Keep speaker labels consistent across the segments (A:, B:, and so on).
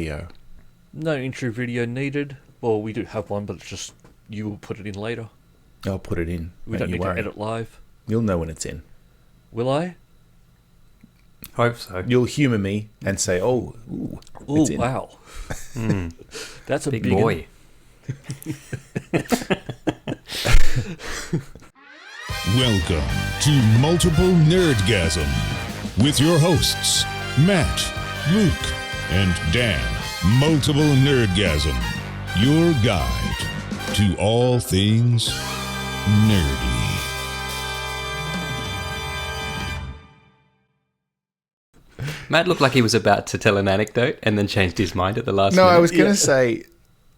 A: video.
B: No intro video needed. Well, we do have one, but it's just you will put it in later.
A: I'll put it in.
B: We don't need to edit live.
A: You'll know when it's in.
B: Will I?
C: Hope so.
A: You'll humour me and say, "Oh, it's in."
B: Wow. That's a
C: Big
B: big
C: boy.
D: Welcome to Multiple Nerdgasm with your hosts, Matt, Luke, and Dan. Multiple Nerdgasm, your guide to all things nerdy.
C: Matt looked like he was about to tell an anecdote and then changed his mind at the last minute.
A: No, I was going to say,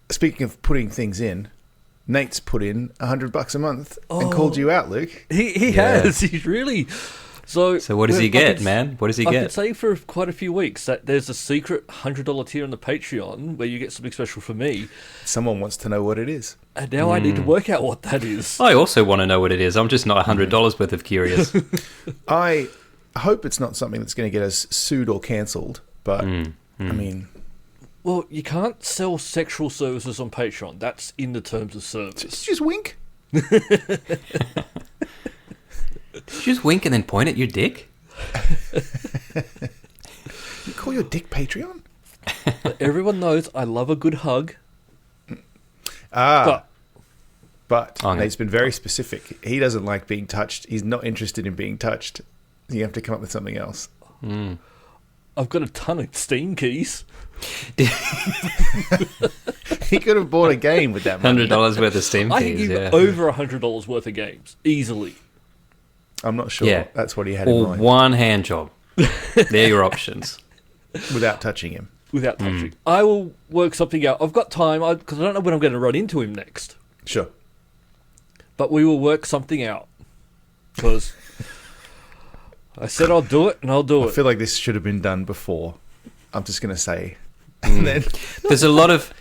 A: speaking of putting things in, Nate's put in $100 a month and called you out, Luke.
B: He has. He's really... So
C: what does he get, man? What does he
B: I
C: get?
B: could say for quite a few weeks that there's a secret $100 tier on the Patreon where you get something special for me.
A: Someone wants to know what it is.
B: And now I need to work out what that is.
C: I also want to know what it is. I'm just not $100 worth of curious.
A: I hope it's not something that's going to get us sued or cancelled, but I mean...
B: Well, you can't sell sexual services on Patreon. That's in the terms of service.
A: Just wink.
C: Did you just wink and then point at your dick?
A: You call your dick Patreon?
B: But everyone knows I love a good hug.
A: But
C: Okay.
A: Nate's been very specific. He doesn't like being touched. He's not interested in being touched. You have to come up with something else.
B: I've got a ton of Steam keys.
A: He could have bought a game with that money.
C: $100 worth of Steam
B: I can
C: keys,
B: give
C: yeah.
B: over $100 worth of games easily.
A: I'm not sure
C: Yeah.
A: that's what he had in
C: Or
A: mind.
C: one hand job. They're your options.
A: Without touching him.
B: Without touching. I will work something out. I've got time because I don't know when I'm going to run into him next.
A: Sure.
B: But we will work something out. Because I said I'll do it, and I'll do
A: I
B: it.
A: feel like this should have been done before. I'm just going to say. And then,
C: There's a lot of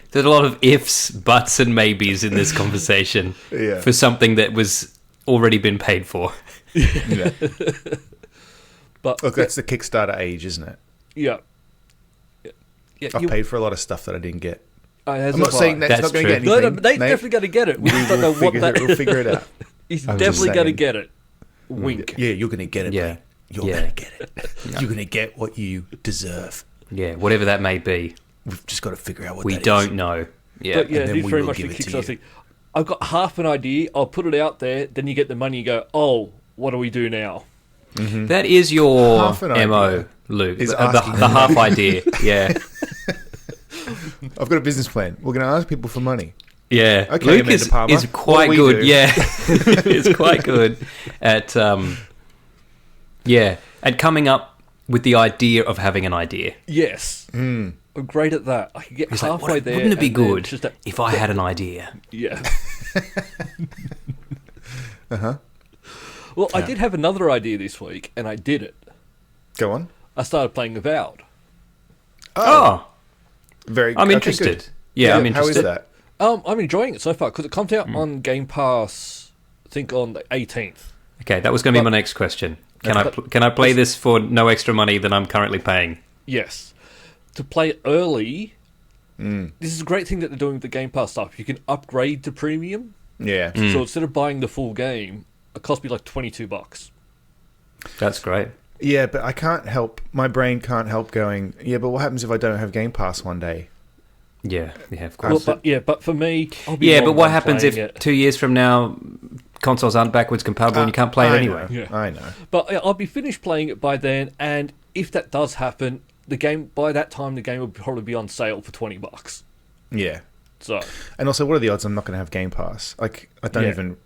C: ifs, buts, and maybes in this conversation
A: Yeah.
C: for something that was already been paid for.
A: yeah.
B: But
A: Look, that's the Kickstarter age, isn't it?
B: yeah. Yeah,
A: I've paid for a lot of stuff that I didn't get.
B: I'm
A: not saying Nate's
C: That's
A: not going to
C: true.
A: get
B: No,
A: anything.
B: no, Nate's
A: Nate,
B: definitely going to get it. We just don't know what that
A: we'll figure it out.
B: He's
A: I was just
B: definitely going to
A: saying.
B: get it. Wink.
A: Yeah, you're going to get it,
C: Yeah.
A: mate. You're
C: Yeah.
A: going to get it. You're going to get what you deserve.
C: Yeah, whatever that may be.
A: We've just got to figure out what
C: We
A: that
C: don't
A: is.
C: know. Yeah.
B: But yeah,
A: and then
B: he's
A: we
B: very
A: will
B: much the
A: give it to
B: Kickstarter
A: you.
B: thing. I've got half an idea. I'll put it out there. Then you get the money. You go, oh, what do we do now?
C: That is your
A: Half an
C: MO,
A: idea
C: Luke.
A: is
C: The
A: asking
C: half idea. Yeah.
A: I've got a business plan. We're going to ask people for money.
C: Yeah.
A: Okay,
C: Luke
A: Amanda Palmer,
C: is
A: what
C: quite
A: do we
C: good.
A: do?
C: Yeah. It's quite good at at coming up with the idea of having an idea.
B: Yes. I'm great at that. I can get
C: He's
B: halfway
C: like,
B: there.
C: wouldn't it be
B: and then
C: good
B: just that-
C: if I had an idea?
B: Yeah. Well, I did have another idea this week, and I did it.
A: Go on.
B: I started playing Avowed.
C: Oh,
A: Very.
C: I'm
A: okay,
C: interested.
A: good.
C: Yeah, I'm
A: How is
C: interested.
A: that?
B: I'm enjoying it so far because it comes out on Game Pass, I think on the 18th.
C: Okay, that was going to be my next question. Can I play this for no extra money than I'm currently paying?
B: Yes. To play it early, this is a great thing that they're doing with the Game Pass stuff. You can upgrade to premium.
A: Yeah.
B: So instead of buying the full game, it cost me like $22.
C: That's great.
A: Yeah, but I can't help. My brain can't help going. Yeah, but what happens if I don't have Game Pass one day?
C: Yeah, of
B: Well,
C: course.
B: but for me, I'll be
C: Yeah,
B: long
C: but what
B: done
C: happens if
B: playing it.
C: 2 years from now consoles aren't backwards compatible and you can't play it
A: I
C: anyway?
A: know,
B: Yeah.
A: I know.
B: But I'll be finished playing it by then, and if that does happen, the game by that time the game will probably be on sale for $20.
A: Yeah.
B: So
A: And also, what are the odds I'm not going to have Game Pass? Like, I don't
B: Yeah.
A: even...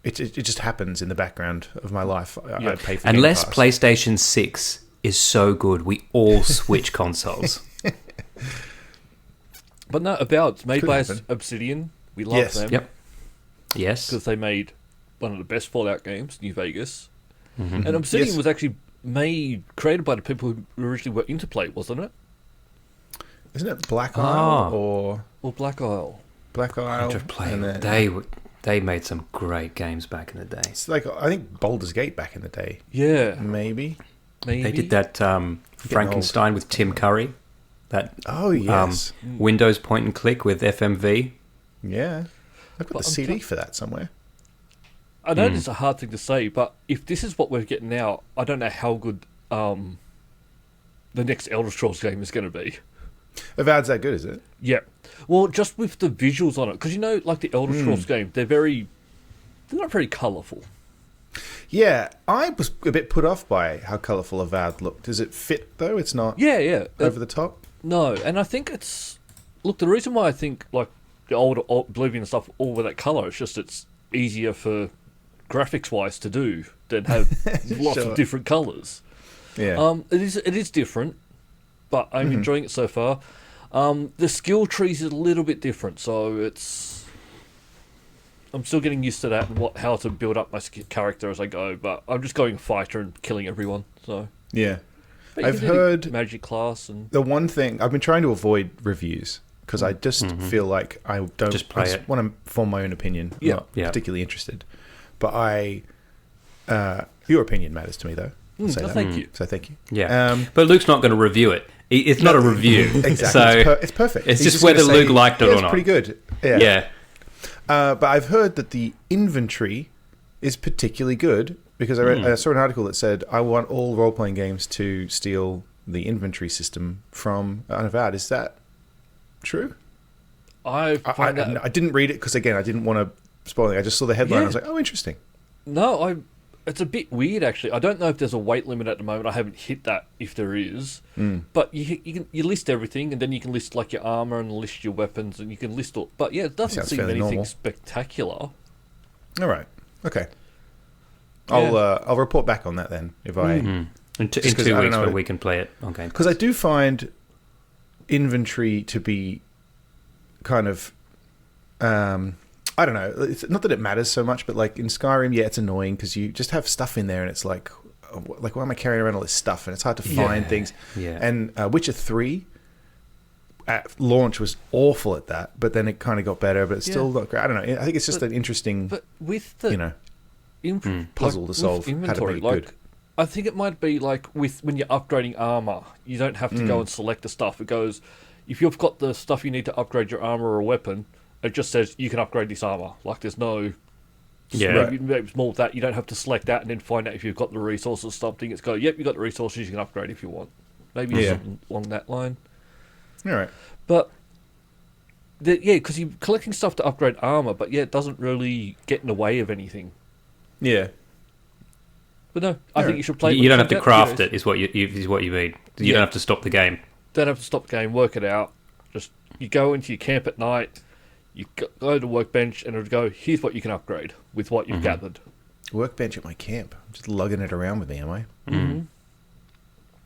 A: It just happens in the background of my life. I
B: Yeah.
A: pay for
C: Unless
A: Game Pass.
C: PlayStation 6 is so good, we all switch consoles.
B: But no, Avowed, it's made
A: Could
B: by
A: happen.
B: Obsidian. We love
A: Yes.
B: them.
C: Yep. Yes.
B: Because they made one of the best Fallout games, New Vegas.
C: Mm-hmm.
B: And Obsidian
A: Yes.
B: was actually created by the people who originally were into Play, wasn't it?
A: Isn't it Black Isle
C: Oh.
A: or
B: Or Black Isle.
A: Black Isle?
C: To play.
A: and then-
C: They made some great games back in the day.
A: It's like, I think Baldur's Gate back in the day.
B: Yeah,
A: Maybe.
B: maybe.
C: They did that Frankenstein with Tim Curry. That
A: Oh, yes.
C: Windows point and click with FMV.
A: Yeah. I've got
B: But
A: the CD for that somewhere.
B: I know it's a hard thing to say, but if this is what we're getting now, I don't know how good the next Elder Scrolls game is going to be.
A: Avowed's that good, is it?
B: Yeah. Well, just with the visuals on it, because like the Elder Scrolls game, they're not very colourful.
A: Yeah, I was a bit put off by how colourful Avowed looked. Does it fit, though? It's not
B: Yeah.
A: over the top?
B: No, and I think it's... Look, the reason why I think like the old Oblivion and stuff all with that colour, it's just it's easier for graphics-wise to do than have lots of different colours.
A: Yeah.
B: It is different, but I'm enjoying it so far. The skill trees is a little bit different, so I'm still getting used to that and how to build up my character as I go. But I'm just going fighter and killing everyone. So
A: yeah.
B: but
A: I've heard
B: magic class and
A: the one thing I've been trying to avoid reviews because I just feel like I don't
C: Just play it.
A: want to form my own opinion. I'm not particularly interested, but your opinion matters to me though. I'll say that.
B: thank you.
A: So thank you.
C: Yeah. But Luke's not going to review it. It's not a review.
A: Exactly.
C: So
A: it's perfect.
C: It's
A: He's
C: just
A: gonna
C: whether
A: say,
C: Luke liked it or
A: it's
C: not.
A: pretty good.
C: Yeah.
A: But I've heard that the inventory is particularly good because I saw an article that said I want all role-playing games to steal the inventory system from Unavowed. Is that true?
B: I find that
A: I didn't read it because, again, I didn't want to spoil it. I just saw the headline.
B: Yeah.
A: I was like, oh, interesting.
B: no, it's a bit weird actually. I don't know if there's a weight limit at the moment. I haven't hit that if there is. But you list everything, and then you can list like your armor and list your weapons, and you can list all. But yeah, it doesn't
A: Sounds
B: seem
A: fairly
B: anything
A: normal.
B: spectacular.
A: All right. Okay.
B: Yeah.
A: I'll report back on that then if I
C: In 2
A: Just 'cause I don't
C: weeks
A: know.
C: when we can play it on Game Pass.
A: because I do find inventory to be kind of I don't know. It's not that it matters so much, but like in Skyrim, yeah, it's annoying because you just have stuff in there, and it's like why am I carrying around all this stuff? And it's hard to find things.
C: Yeah.
A: And Witcher 3 at launch was awful at that, but then it kind of got better, but it's still not great. I don't know. I think it's just an interesting,
B: But with the
A: puzzle to solve.
B: with
A: How to make
B: inventory,
A: it
B: like
A: good.
B: I think it might be like with when you're upgrading armor, you don't have to go and select the stuff. It goes if you've got the stuff you need to upgrade your armor or weapon. It just says you can upgrade this armor. Like there's no maybe it's more of that. You don't have to select that and then find out if you've got the resources or something. It's go, yep, you've got the resources. You can upgrade if you want. Maybe something along that line.
A: All right.
B: But because you're collecting stuff to upgrade armor, but it doesn't really get in the way of anything.
A: Yeah.
B: But no, I think you should play.
C: You don't have to craft it. Is what you mean. You don't have to stop the game.
B: Don't have to stop the game. Work it out. Just you go into your camp at night. You go to the workbench and it'll go, here's what you can upgrade with what you've gathered.
A: Workbench at my camp. I'm just lugging it around with me, am I?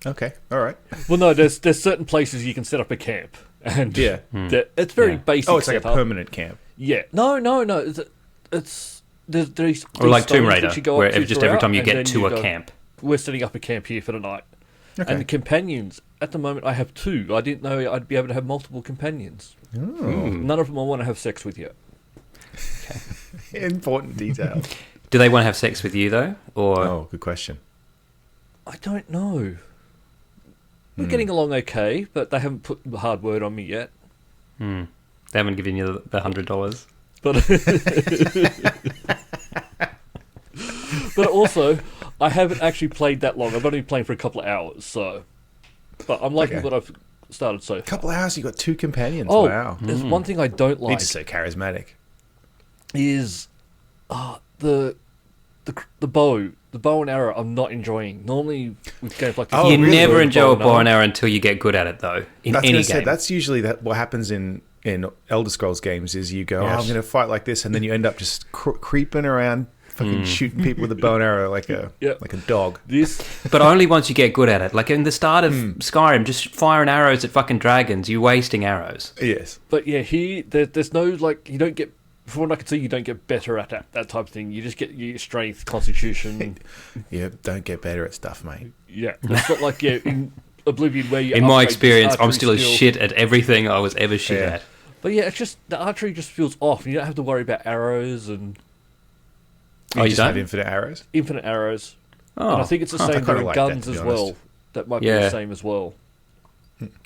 A: Okay. All right.
B: Well, no, there's certain places you can set up a camp. And it's very basic.
A: Oh, it's like a
B: setup.
A: permanent camp.
B: Yeah. No. It's there's
C: Or like Tomb
B: stones
C: Raider,
B: that you go
C: where
B: up to
C: just every
B: throughout,
C: time you
B: and
C: get
B: then
C: to
B: you
C: a
B: go,
C: camp.
B: We're setting up a camp here for the night.
A: Okay.
B: And the companions, at the moment I have 2. I didn't know I'd be able to have multiple companions. None of them I want to have sex with yet.
A: Important detail.
C: Do they want to have sex with you though, or
A: Oh, good question.
B: I don't know. We're getting along okay, but they haven't put the hard word on me yet.
C: they haven't given you the $100?
B: But also, I haven't actually played that long. I've only been playing for a couple of hours, so. But I'm liking what I've started so far.
A: Couple of hours, you got 2 companions.
B: Oh,
A: Wow.
B: there's one thing I don't like.
A: He's just so charismatic.
B: Is the bow, the bow and arrow. I'm not enjoying. Normally with games like this,
A: Oh,
C: You
A: really?
C: never enjoy a bow and
B: arrow.
C: arrow until you get good at it, though. In
A: That's
C: any
A: gonna say,
C: game,
A: that's usually what happens in Elder Scrolls games is you go,
C: Yes.
A: I'm going to fight like this, and then you end up just creeping around, fucking shooting people with a bow and arrow like a dog.
B: This
C: but only once you get good at it. Like in the start of Skyrim, just firing arrows at fucking dragons. You're wasting arrows.
A: Yes.
B: But yeah, here there's no you don't get. From what I can see, you don't get better at that type of thing. You just get your strength, constitution.
A: Yeah, don't get better at stuff, mate.
B: Yeah, it's not like in Oblivion where you.
C: In my
B: upgrade
C: experience, I'm
B: archery
C: still as
B: skill.
C: shit at everything I was ever shit
A: Yeah.
C: at.
B: But yeah, it's just the archery just feels off. You don't have to worry about arrows and
A: You
C: you
A: just
C: don't?
A: have infinite arrows.
B: infinite arrows.
C: Oh,
B: And I think it's the
A: I
B: same
A: kinda
B: with
A: like that,
B: guns
A: to be
B: as well.
A: honest.
B: That might be
C: Yeah.
B: the same as well.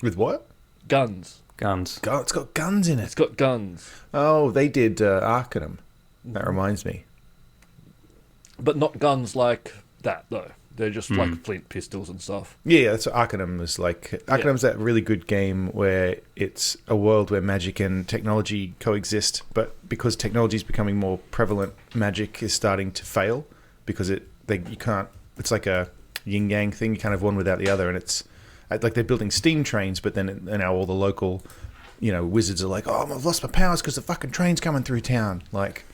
A: With what?
B: Guns.
C: Guns.
A: God, it's got guns in
B: It's
A: it.
B: got guns.
A: Oh, they did Arcanum. That reminds me.
B: But not guns like that, though. They're just like flint pistols and stuff.
A: Yeah, that's what Arcanum is like. Arcanum's that really good game where it's a world where magic and technology coexist, but because technology is becoming more prevalent, magic is starting to fail because you can't. It's like a yin yang thing. You can't have one without the other, and it's like they're building steam trains, but then now all the local, wizards are like, "Oh, I've lost my powers because the fucking train's coming through town." Like,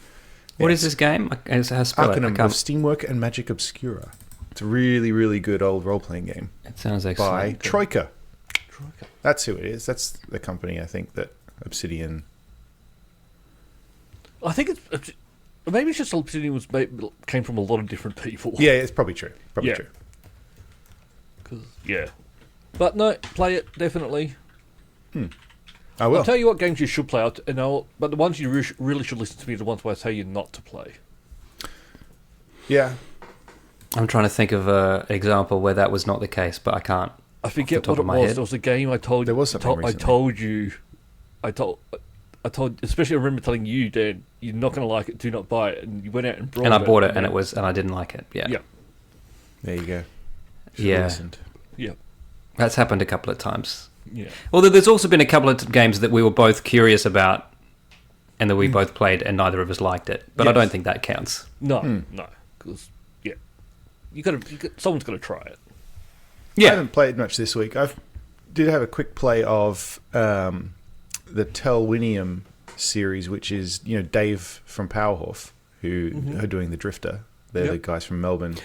C: What is this game? How to spell it?
A: Arcanum of Steamwork and Magic Obscura. It's a really, really good old role-playing game.
C: It sounds
A: By
C: excellent.
A: Troika. That's who it is. That's the company, I think, that Obsidian...
B: I think it's... Maybe it's just Obsidian came from a lot of different people.
A: Yeah, it's probably true. Probably true.
B: Yeah. But no, play it, definitely.
A: I will.
B: I'll tell you what games you should play, but the ones you really should listen to me are the ones where I tell you not to play.
A: Yeah.
C: I'm trying to think of an example where that was not the case, but I can't.
B: I forget
C: top
B: what
C: of
B: it
C: my
B: was.
C: head.
B: There was a game I told
A: There was something
B: I
A: recently.
B: told you. I told, especially I remember telling you, Dan, you're not going to like it. Do not buy it. And you went out and bought it.
C: And I bought it, and I didn't like it. Yeah.
B: Yeah.
A: There you go.
C: Yeah.
A: Listened.
B: Yeah.
C: That's happened a couple of times.
B: Yeah.
C: Although there's also been a couple of games that we were both curious about, and that we both played, and neither of us liked it. But I
B: Yes.
C: don't think that counts.
B: No. Because someone's got to try it.
A: I haven't played much this week. I did have a quick play of the Telwinium series, which is Dave from Powerhof, who are doing the Drifter. They're the guys from Melbourne.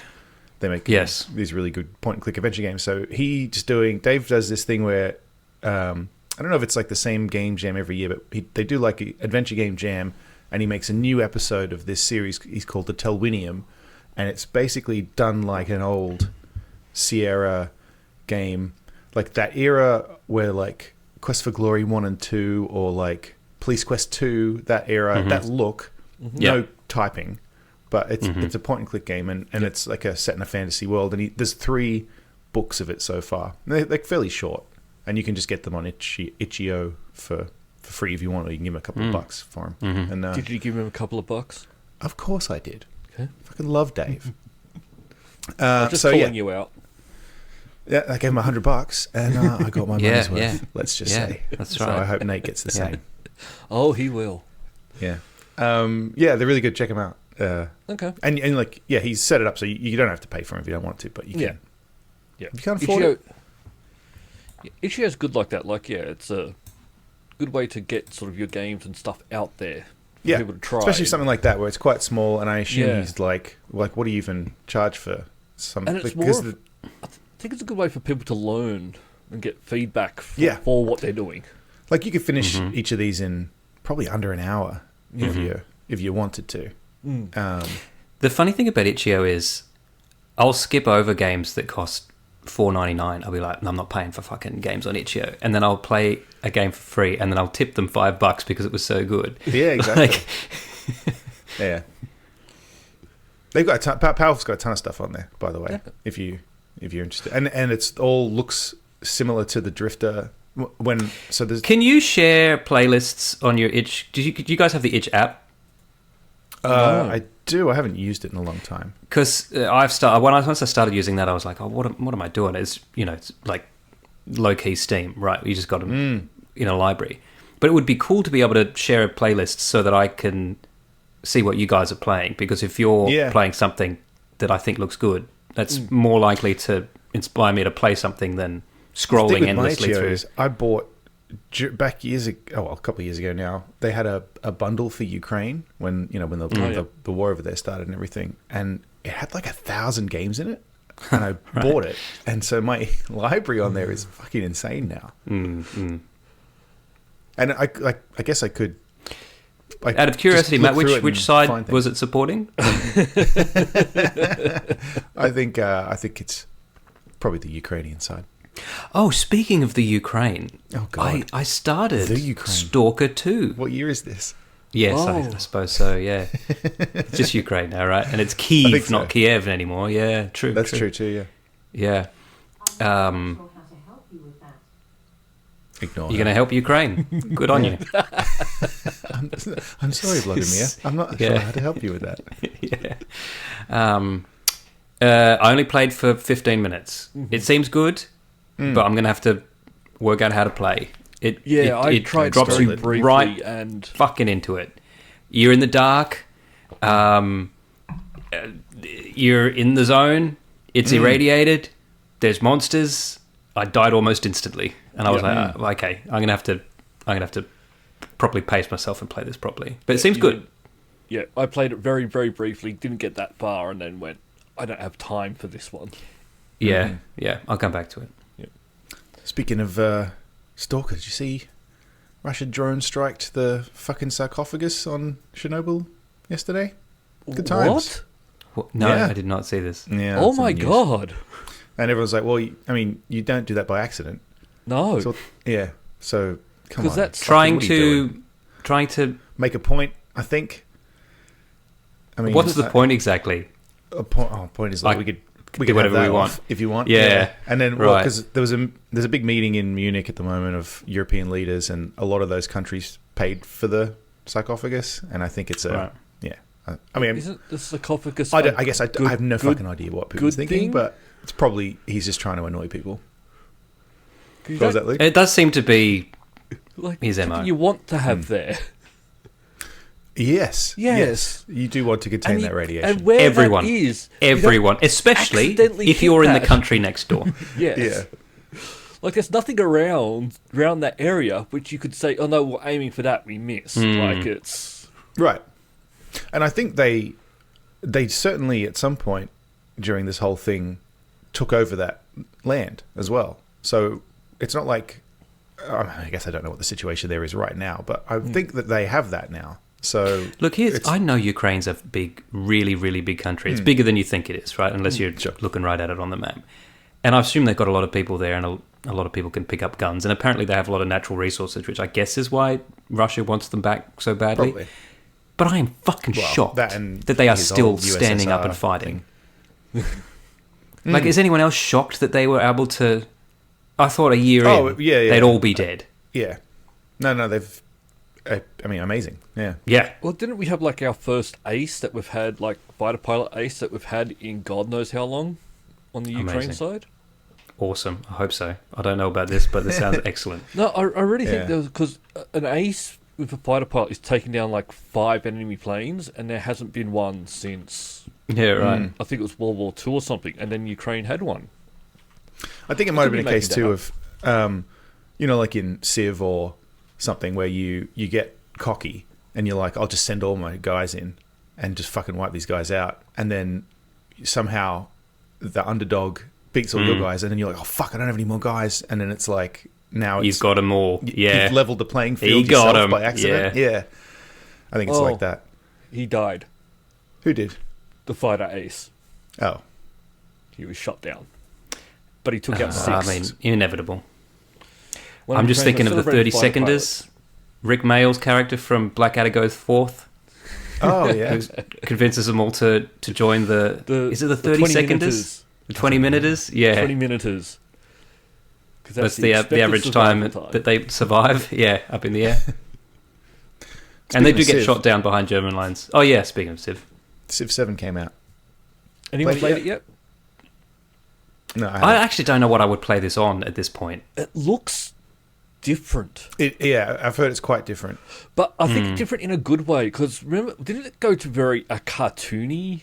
A: They make these really good point-and-click adventure games. So Dave does this thing where I don't know if it's like the same game jam every year, but they do like an adventure game jam, and he makes a new episode of this series. He's called the Telwinium, and it's basically done like an old Sierra game, like that era where like Quest for Glory 1 and 2 or like Police Quest 2, that era, that look, no typing, but it's a point and click game, and it's like set in a fantasy world, and there's 3 books of it so far. They're like fairly short, and you can just get them on itch.io for free if you want, or you can give them a couple of bucks for them. And
B: Did you give him a couple of bucks?
A: of course I did.
B: Okay.
A: Fucking love Dave.
B: Just calling you out.
A: Yeah, I gave him $100, and I got my money's worth. Let's just say.
C: That's
A: So
C: right.
A: I hope Nate gets the same.
B: Oh, he will.
A: Yeah. They're really good. Check them out.
B: Okay.
A: And like, he's set it up so you don't have to pay for him if you don't want to, but you can.
B: Yeah.
A: If you can't afford it.
B: Itch.io's good like that. Like, it's a good way to get sort of your games and stuff out there for people to try.
A: Especially something like that where it's quite small, and I assume
B: Yeah.
A: he's like, what do you even charge for something?
B: And it's more I think it's a good way for people to learn and get feedback for what they're doing.
A: like you could finish each of these in probably under an hour if you wanted to.
C: The funny thing about itch.io is I'll skip over games that cost $4.99. I'll be like, no, I'm not paying for fucking games on itch.io, and then I'll play a game for free, and then I'll tip them $5 because it was so good.
A: Yeah, exactly. Yeah. They've got Powerful's got a ton of stuff on there, by the way, if you're interested. And it's all looks similar to the Drifter.
C: Can you share playlists on your itch? Do you guys have the itch app?
A: I do. I haven't used it in a long time.
C: Because once I started using that, I was like, oh, what am I doing? It's like low key Steam, right? You just got them in a library. But it would be cool to be able to share a playlist so that I can see what you guys are playing. Because if you're playing something that I think looks good, that's more likely to inspire me to play something than scrolling endlessly through.
A: I bought back years ago, a couple of years ago now. They had a bundle for Ukraine when the war over there started and everything, and it had like 1,000 games in it. And I bought it, and so my library on there is fucking insane now. And I guess I could.
C: Out of curiosity, Matt, which side was it supporting?
A: I think it's probably the Ukrainian side.
C: Oh, speaking of the Ukraine, I started
A: The Ukraine.
C: Stalker 2.
A: What year is this?
C: Yes, I suppose so, yeah. It's just Ukraine now, right? And it's Kyiv, not Kiev anymore. Yeah, true.
A: That's true too, yeah.
C: Yeah.
A: Ignore
C: You're
A: her.
C: going to help Ukraine. Good on you.
A: I'm sorry, Vladimir. I'm not sure how to help you with that.
C: Yeah. I only played for 15 minutes. It seems good, but I'm going to have to work out how to play.
B: I tried
C: drops
B: very
C: you
B: briefly
C: right
B: and
C: fucking into it. You're in the dark. You're in the zone. It's irradiated. There's monsters. I died almost instantly, and I was like, okay, I'm gonna have to properly pace myself and play this properly. But it seems good.
B: Yeah, I played it very, very briefly, didn't get that far, and then went, I don't have time for this one.
C: Yeah, yeah, I'll come back to it.
B: Yeah.
A: Speaking of stalkers, did you see Russia drone striked the fucking sarcophagus on Chernobyl yesterday? Good times.
B: What?
C: No,
A: Yeah.
C: I did not see this.
A: Yeah.
B: Oh
A: that's in
B: my
A: the news.
B: god.
A: And everyone's like, well, you don't do that by accident.
B: No.
A: So, yeah. So, come
B: 'Cause
A: on.
B: that's-
C: Trying
A: What are you doing?
C: to.
A: Make a point, I think. I mean,
C: What's the point exactly?
A: Point is like we could
C: do whatever
A: have
C: we
A: that
C: want.
A: off if you want.
C: Yeah.
A: And then
C: Right.
A: because there's a big meeting in Munich at the moment of European leaders, and a lot of those countries paid for the sarcophagus, and I think it's
C: Right.
B: Isn't the sarcophagus?
A: I guess I
B: good-
A: have no
B: good-
A: fucking idea what people's
B: good
A: thinking,
B: thing?
A: but it's probably he's just trying to annoy people.
B: You
A: What was
B: don't-
A: that, Luke?
C: It does seem to be
B: like,
C: his
B: something
C: MO.
B: you want to have there.
A: Yes.
B: Yes.
A: You do want to contain that radiation.
B: And where
C: Everyone.
B: that is,
C: Everyone, especially
B: accidentally
C: if you're
B: hit
C: in the
B: that.
C: country next door.
B: yes.
A: Yeah.
B: Like there's nothing around that area which you could say, oh no, we're aiming for that, we missed. Like it's
A: Right. And I think they certainly at some point during this whole thing took over that land as well. So it's not like I guess I don't know what the situation there is right now, but I think that they have that now. So
C: Look, I know Ukraine's a big, really, really big country. It's bigger than you think it is, right? Unless you're looking right at it on the map. And I assume they've got a lot of people there, and a lot of people can pick up guns. And apparently they have a lot of natural resources, which I guess is why Russia wants them back so badly.
A: Probably.
C: But I am fucking
A: Well,
C: shocked
A: that and
C: that they are
A: his
C: still
A: old
C: standing up
A: USSR
C: and fighting. Like, is anyone else shocked that they were able to... I thought a year in, they'd all be dead.
A: Yeah. No, they've I mean, amazing. Yeah.
C: Yeah.
B: well, didn't we have like our first ace that we've had, like fighter pilot ace that we've had in God knows how long on the Ukraine
C: Amazing.
B: side?
C: Awesome. I hope so. I don't know about this, but this sounds excellent.
B: No, I really
A: Yeah.
B: think there was, because an ace with a fighter pilot is taking down like 5 enemy planes, and there hasn't been one since
C: Yeah, right.
B: I think it was World War II or something, and then Ukraine had one.
A: I think it might have
B: could
A: been
B: be
A: a case
B: making
A: too
B: that
A: of, like in Civ or something where you get cocky and you're like, I'll just send all my guys in and just fucking wipe these guys out, and then somehow the underdog beats all your guys, and then you're like, oh fuck, I don't have any more guys, and then it's like now
C: You've got them all. Yeah.
A: you've leveled the playing
C: You
A: field
C: got
A: yourself
C: 'em.
A: by accident. Yeah, I think it's like that.
B: He died.
A: Who did?
B: The fighter ace.
A: Oh,
B: He was shot down. But he took out 6.
C: I mean, inevitable.
B: When
C: I'm just
B: Ukraine
C: thinking of the
B: celebrated
C: 30
B: fighter
C: seconders.
B: pilots.
C: Rick Mayall's character from Blackadder Goes Forth,
A: oh yeah.
C: who convinces them all to join the is it the 30
B: 20
C: seconders?
B: minuters.
C: The 20 minuters? Yeah.
B: 20 minuters. 'Cause
C: That's the
B: expected
C: average time
B: survival
C: that they survive. Yeah, up in the air. And they do
A: Speaking
C: get
A: of
C: shot
A: Civ,
C: down behind German lines. Oh, yeah, speaking of Civ.
A: Civ 7 came out.
B: Anyone
A: Played
B: played
A: it
B: it yet?
A: No,
C: I actually don't know what I would play this on at this point.
B: It looks different.
A: yeah, I've heard it's quite different.
B: But I think different in a good way, because remember, didn't it go to very a cartoony?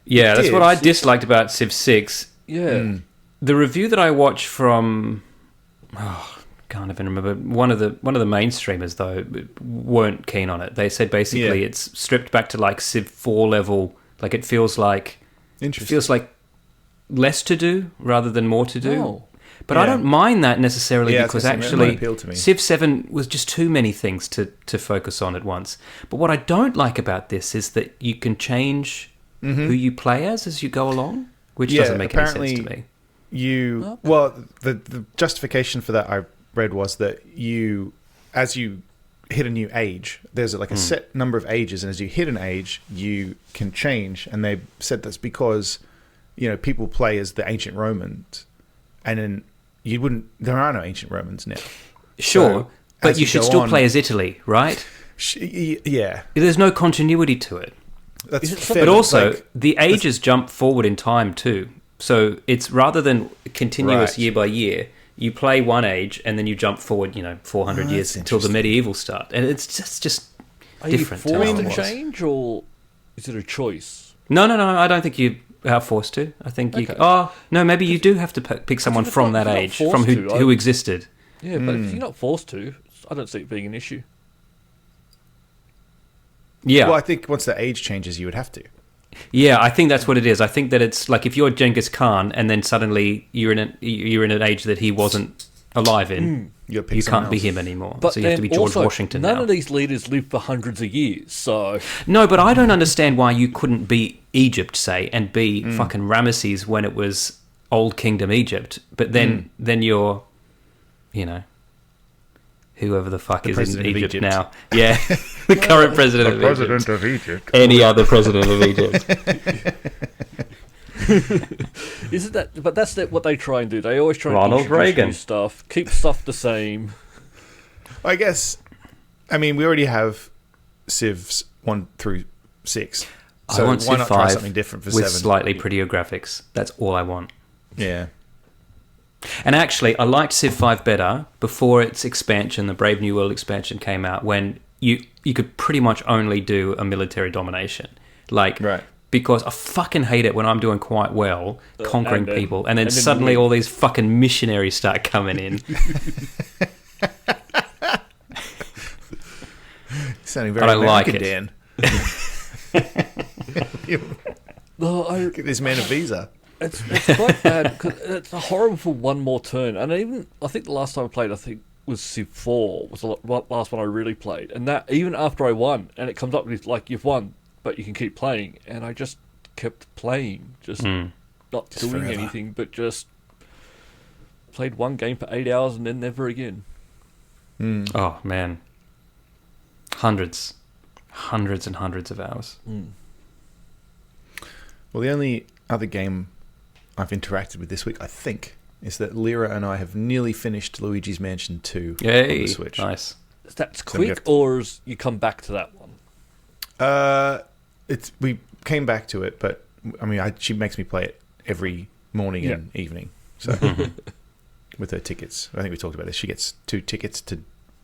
C: Yeah, that's
A: did.
C: what I disliked about Civ 6.
B: Yeah.
C: The review that I watched from... can't even remember. One of the main streamers, though, weren't keen on it. They said basically
A: Yeah.
C: it's stripped back to like Civ 4 level. Like it feels like... It
A: Interesting.
C: feels like less to do rather than more to do.
B: Oh.
C: But I
A: Yeah.
C: don't mind that necessarily
A: Yeah,
C: because
A: that's what I mean. It might appeal to
C: actually
A: me.
C: Civ 7 was just too many things to focus on at once. But what I don't like about this is that you can change who you play as you go along, which
A: Yeah,
C: doesn't make any sense to
A: apparently-
C: me.
A: The justification for that I read was that as you hit a new age, there's like a set number of ages, and as you hit an age, you can change. And they said that's because people play as the ancient Romans, and then you wouldn't. There are no ancient Romans now.
C: Sure,
A: So,
C: but
A: as
C: you
A: you
C: should
A: go
C: still
A: on-
C: play as Italy, right?
A: Yeah,
C: There's no continuity to it.
A: that's
B: Is it
A: fair.
C: But also,
A: like,
C: the ages jump forward in time too. So it's rather than continuous
A: Right.
C: year by year, you play one age and then you jump forward, 400
A: Oh,
C: years
A: that's
C: until the
A: interesting.
C: medieval start. And it's just
B: Are
C: different
B: you
C: to
B: forced
C: how it
B: to
C: was.
B: change, or is it a choice?
C: No, I don't think you are forced to. I think you.
B: Okay.
C: Oh no, maybe you do have to pick someone
B: if
C: from
B: not-
C: that
B: if
C: age,
B: not
C: from
B: forced
C: who
B: to,
C: who existed.
B: Yeah, but if you're not forced to, I don't see it being an issue.
C: Yeah,
A: well, I think once the age changes, you would have to.
C: yeah, I think that's what it is. I think that it's like if you're Genghis Khan and then suddenly you're in an age that he wasn't alive in,
A: You,
C: you can't be him anymore.
B: But
C: so you have to be
B: then
C: George
B: also,
C: Washington
B: none
C: now.
B: of these leaders live for hundreds of years, so
C: No, but I don't understand why you couldn't be Egypt, say, and be fucking Ramesses when it was Old Kingdom Egypt. But then you're, whoever the fuck is in
A: president of
C: Egypt,
A: Egypt.
C: now. Yeah, the current president of Egypt.
A: of Egypt.
C: Any other president of Egypt.
B: isn't that? But that's what they try and do. They always try
C: Ronald
B: and introduce
C: Reagan.
B: new stuff, keep stuff the same.
A: I guess. I mean, we already have Civs 1 through 6. So
C: I want
A: why
C: Civ
A: not try
C: 5
A: something different for
C: with
A: 7?
C: slightly prettier graphics. That's all I want.
A: Yeah.
C: And actually, I liked Civ 5 better before its expansion, the Brave New World expansion came out, when you could pretty much only do a military domination. Like,
A: Right.
C: because I fucking hate it when I'm doing quite well, conquering
B: and then-
C: people, and then
B: and then
C: suddenly
B: you-
C: all these fucking missionaries start coming in.
A: Sounding very
C: I don't like
A: American,
C: it.
A: Dan.
B: No,
A: Give this man a visa.
B: it's quite bad because it's horrible for one more turn. And I think the last time I played, was Civ 4 was the last one I really played, and that even after I won, and it comes up with like you've won, but you can keep playing, and I just kept playing, not
A: Just
B: doing
A: forever.
B: anything, but just played one game for 8 hours and then never again.
C: Oh, man. Hundreds and hundreds of hours.
A: Well, the only other game I've interacted with this week, I think, is that Lyra and I have nearly finished Luigi's Mansion 2 on
C: Yay.
A: the Switch.
C: Nice.
B: That's
A: So we
B: quick,
A: have to-
B: or you come back to that one?
A: We came back to it, but I mean, she makes me play it every morning
B: Yeah.
A: and evening. So with her tickets, I think we talked about this. She gets 2 tickets to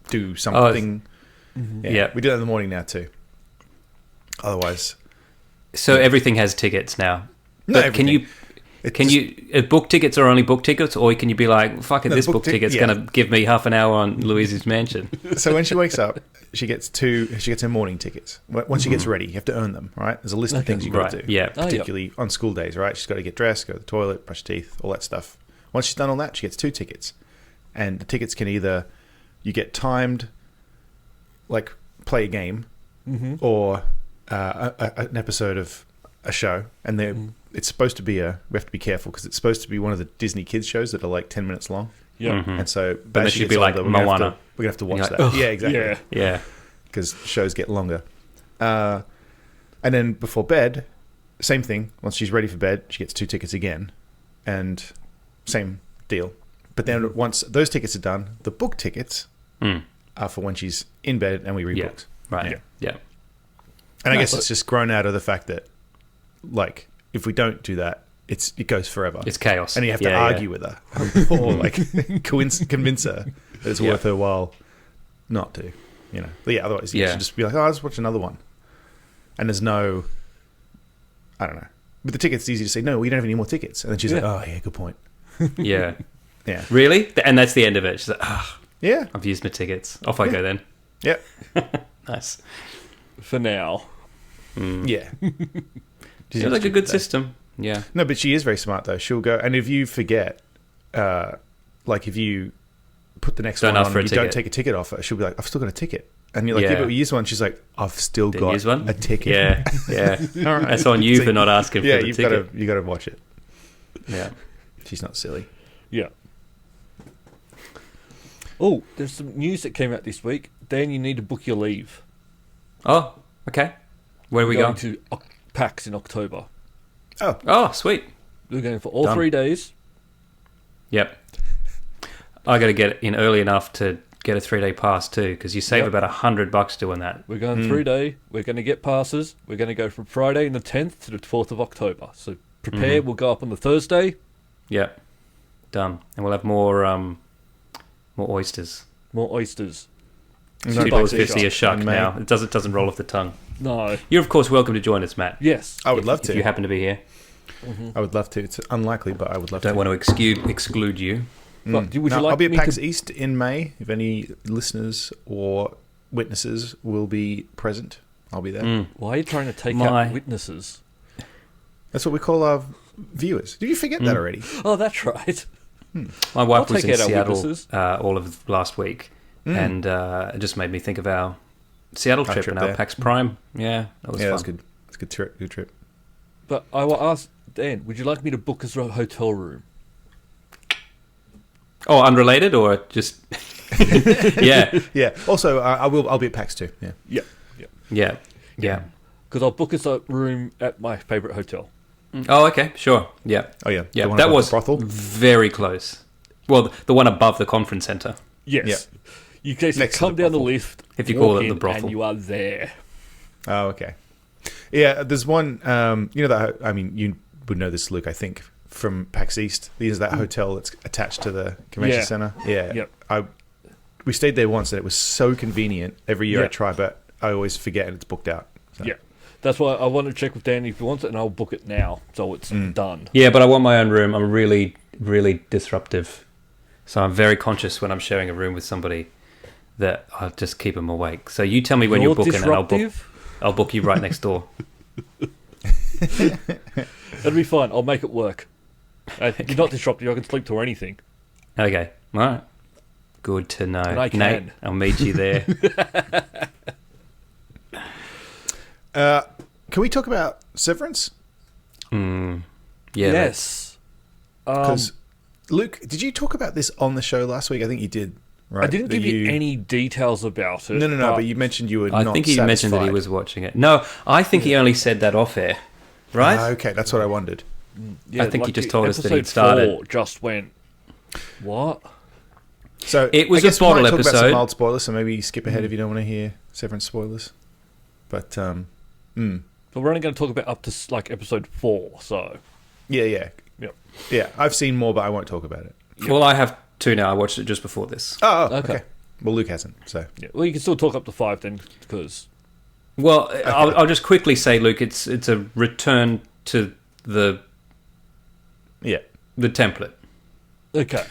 A: do something.
C: Yeah.
A: We do that in the morning now too. Otherwise,
C: So everything has tickets now.
A: No,
C: But can
A: everything.
C: you Can you book tickets are only book tickets, or can you be like, fuck it,
A: No,
C: this
A: book
C: book ticket's
A: yeah.
C: going to give me half an hour on Louise's Mansion?
A: So when she wakes up, she gets her morning tickets. Once she gets ready, you have to earn them, right? There's a list of things you've got to
C: Right,
A: do.
C: yeah.
B: Oh, yep.
A: Particularly on school days, right? She's got to get dressed, go to the toilet, brush her teeth, all that stuff. Once she's done all that, she gets 2 tickets. And the tickets can either, you get timed, like play a game, or an episode of a show. And it's supposed to be we have to be careful because it's supposed to be one of the Disney kids shows that are like 10 minutes long.
B: Yeah.
A: And so,
C: But
A: as
C: they
A: she
C: should
A: gets
C: be like
A: older, we're gonna have
C: Moana.
A: we're going to have to watch
C: You're
A: that.
C: like,
A: Yeah, exactly.
B: Yeah.
C: Yeah.
A: Because shows get longer. And then before bed, same thing. Once she's ready for bed, she gets 2 tickets again. And same deal. But then once those tickets are done, the book tickets are for when she's in bed and we read
C: Yeah.
A: books.
C: Right. Yeah.
A: And I
B: No,
A: guess
B: but-
A: it's just grown out of the fact that, like, if we don't do that, it goes forever.
C: It's chaos.
A: And you have to
C: Yeah,
A: argue with her or like convince her that it's worth her while not to, But yeah, otherwise you should just be like, oh, I'll just watch another one. And there's no, I don't know. With the tickets, it's easy to say, no, we don't have any more tickets. And then she's like, oh, yeah, good point.
C: Yeah.
A: Yeah.
C: Really? And that's the end of it. She's like,
A: Yeah.
C: I've used my tickets. Off I go then.
A: Yep.
C: Nice.
B: For now.
A: Yeah. She's
C: Seems like a
A: stupid,
C: good
A: though.
C: system. Yeah.
A: No, but she is very smart, though. She'll go, and if you forget, like if you put the next
C: Don't
A: one
C: ask
A: on
C: for a
A: and you don't
C: ticket.
A: take a ticket off her, she'll be like, I've still got a ticket. And you're like,
C: Yeah.
A: yeah, but we used one. She's like, I've still
C: Didn't
A: got
C: use one?
A: a ticket.
C: Yeah. Yeah.
A: All right.
C: That's on you
A: So
C: for not asking for
A: yeah,
C: the
A: you've
C: ticket.
A: got to watch it.
C: Yeah.
A: She's not silly.
B: Yeah. Oh, there's some news that came out this week. Dan, you need to book your leave.
C: Oh, okay. Where are we
B: We're
C: going?
B: to PAX in October.
C: Oh, sweet.
B: We're going for all
C: Done.
B: 3 days.
C: Yep. I got to get in early enough to get a 3-day pass too, because you save
B: Yep.
C: about $100 doing that.
B: We're going 3-day. We're going to get passes. We're going to go from Friday the 10th to the 4th of October. So prepare. We'll go up on the Thursday.
C: Yeah, done, and we'll have more oysters.
B: More oysters.
C: $2.50 a shuck
A: in
C: now.
A: May.
C: It doesn't roll off the tongue.
B: No.
C: You're of course welcome to join us, Matt.
B: Yes.
A: I would love
C: If
A: to.
C: you happen to be here.
A: I would love to. It's unlikely, but I would love
C: Don't
A: to.
C: want to exclude you.
B: But would you
A: No,
B: like
A: I'll be at
B: me
A: PAX
B: to...
A: East in May. If any listeners or witnesses will be present, I'll be there.
B: Why are you trying to take
C: My-
B: out witnesses?
A: That's what we call our viewers. Did you forget that already?
B: Oh, that's right.
C: My wife
B: I'll
C: was
B: take
C: in
B: out our
C: Seattle
B: witnesses.
C: all of last week, and it just made me think of our Seattle trip
A: trip
C: and our
A: there.
C: PAX Prime. Yeah, that was
A: Yeah,
C: fun.
A: that's good. It's a good trip. Good trip.
B: But I will ask Dan, would you like me to book us a hotel room?
C: Oh, unrelated or just? Yeah,
A: Yeah. Also, I'll be at PAX too. Yeah.
B: Yeah.
C: yeah.
B: Because I'll book us a room at my favourite hotel.
C: Oh, okay, sure. Yeah,
A: Oh yeah.
C: yeah.
A: The one
C: That
A: above
C: was
A: the brothel.
C: very close. Well, the one above the conference center.
B: Yes.
A: Yeah.
B: You guys
A: Next to
B: come
A: the
B: down the
A: brothel.
B: lift,
C: If you call
B: walk
C: it the
B: in,
C: brothel.
B: and you are there.
A: Oh, okay. Yeah, there's one. You know that. I mean, you would know this, Luke. I think from PAX East. There's that hotel that's attached to the convention
B: Yeah.
A: center. Yeah.
B: Yep.
A: We stayed there once, and it was so convenient. Every year I
B: Yeah.
A: try, but I always forget, and it's booked out. So.
B: Yeah. That's why I want to check with Dan if he wants it, and I'll book it now, so it's done.
C: Yeah, but I want my own room. I'm really, really disruptive, so I'm very conscious when I'm sharing a room with somebody that I'll just keep them awake. So you tell me when you're booking, and I'll book you right next door.
B: It'll be fine. I'll make it work. You're not disruptive. I can sleep through anything.
C: Okay, all right. Good to know.
B: And I can.
C: Nate, I'll meet you there.
A: Can we talk about Severance?
C: Yeah.
B: Yes.
A: Because Luke, did you talk about this on the show last week? I think you did. Right?
B: I didn't
A: That
B: give you any details about it.
A: No. But you mentioned you were.
C: I
A: not
C: think he mentioned that he
A: satisfied.
C: was watching it. No, I think he only said that off air, right?
A: Okay, that's what I wondered.
B: Yeah,
C: I think he just told us that
B: episode
C: he'd started.
B: 4 just went, what?
A: So
C: It was
A: I guess
C: a bottle
A: we might talk about
C: episode.
A: some mild spoilers, so maybe skip ahead if you don't want to hear Severance spoilers. But
B: So we're only going to talk about up to like episode 4, so...
A: yeah.
B: Yeah.
A: I've seen more, but I won't talk about it.
C: Well, I have two now. I watched it just before this.
A: Oh,
B: Okay.
A: okay. Well, Luke hasn't, so
B: Yeah. Well, you can still talk up to 5 then, because...
C: Well, I'll just quickly say, Luke, it's a return to the
A: yeah.
C: template.
B: Okay.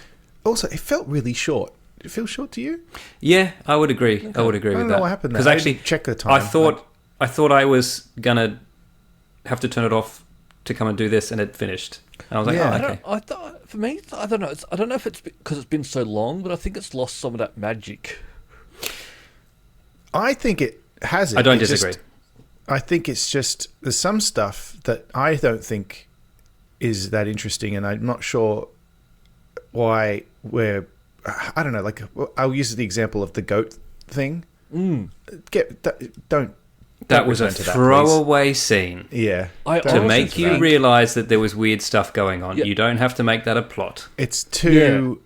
A: Also, it felt really short. Did it feel short to you?
C: Yeah, I would agree. I would agree
A: I
C: with
A: don't
C: that.
A: know what happened there.
C: Because
A: I
C: actually,
A: didn't check the time.
C: I thought I was gonna have to turn it off to come and do this, and it finished. And I was like,
A: Yeah.
C: oh, okay.
B: I thought, for me, I don't know. I don't know if it's because it's been so long, but I think it's lost some of that magic.
A: I think it has it.
C: I don't
A: It just-
C: disagree.
A: I think it's just there's some stuff that I don't think is that interesting, and I'm not sure why we're. I don't know. Like I'll use the example of the goat thing. Don't.
C: That was a
A: return to that,
C: throwaway scene
A: Yeah.
B: I
A: Don't
C: to
B: honestly
C: make you
B: think-
C: realise that there was weird stuff going on.
B: Yeah.
C: You don't have to make that a plot.
A: It's too.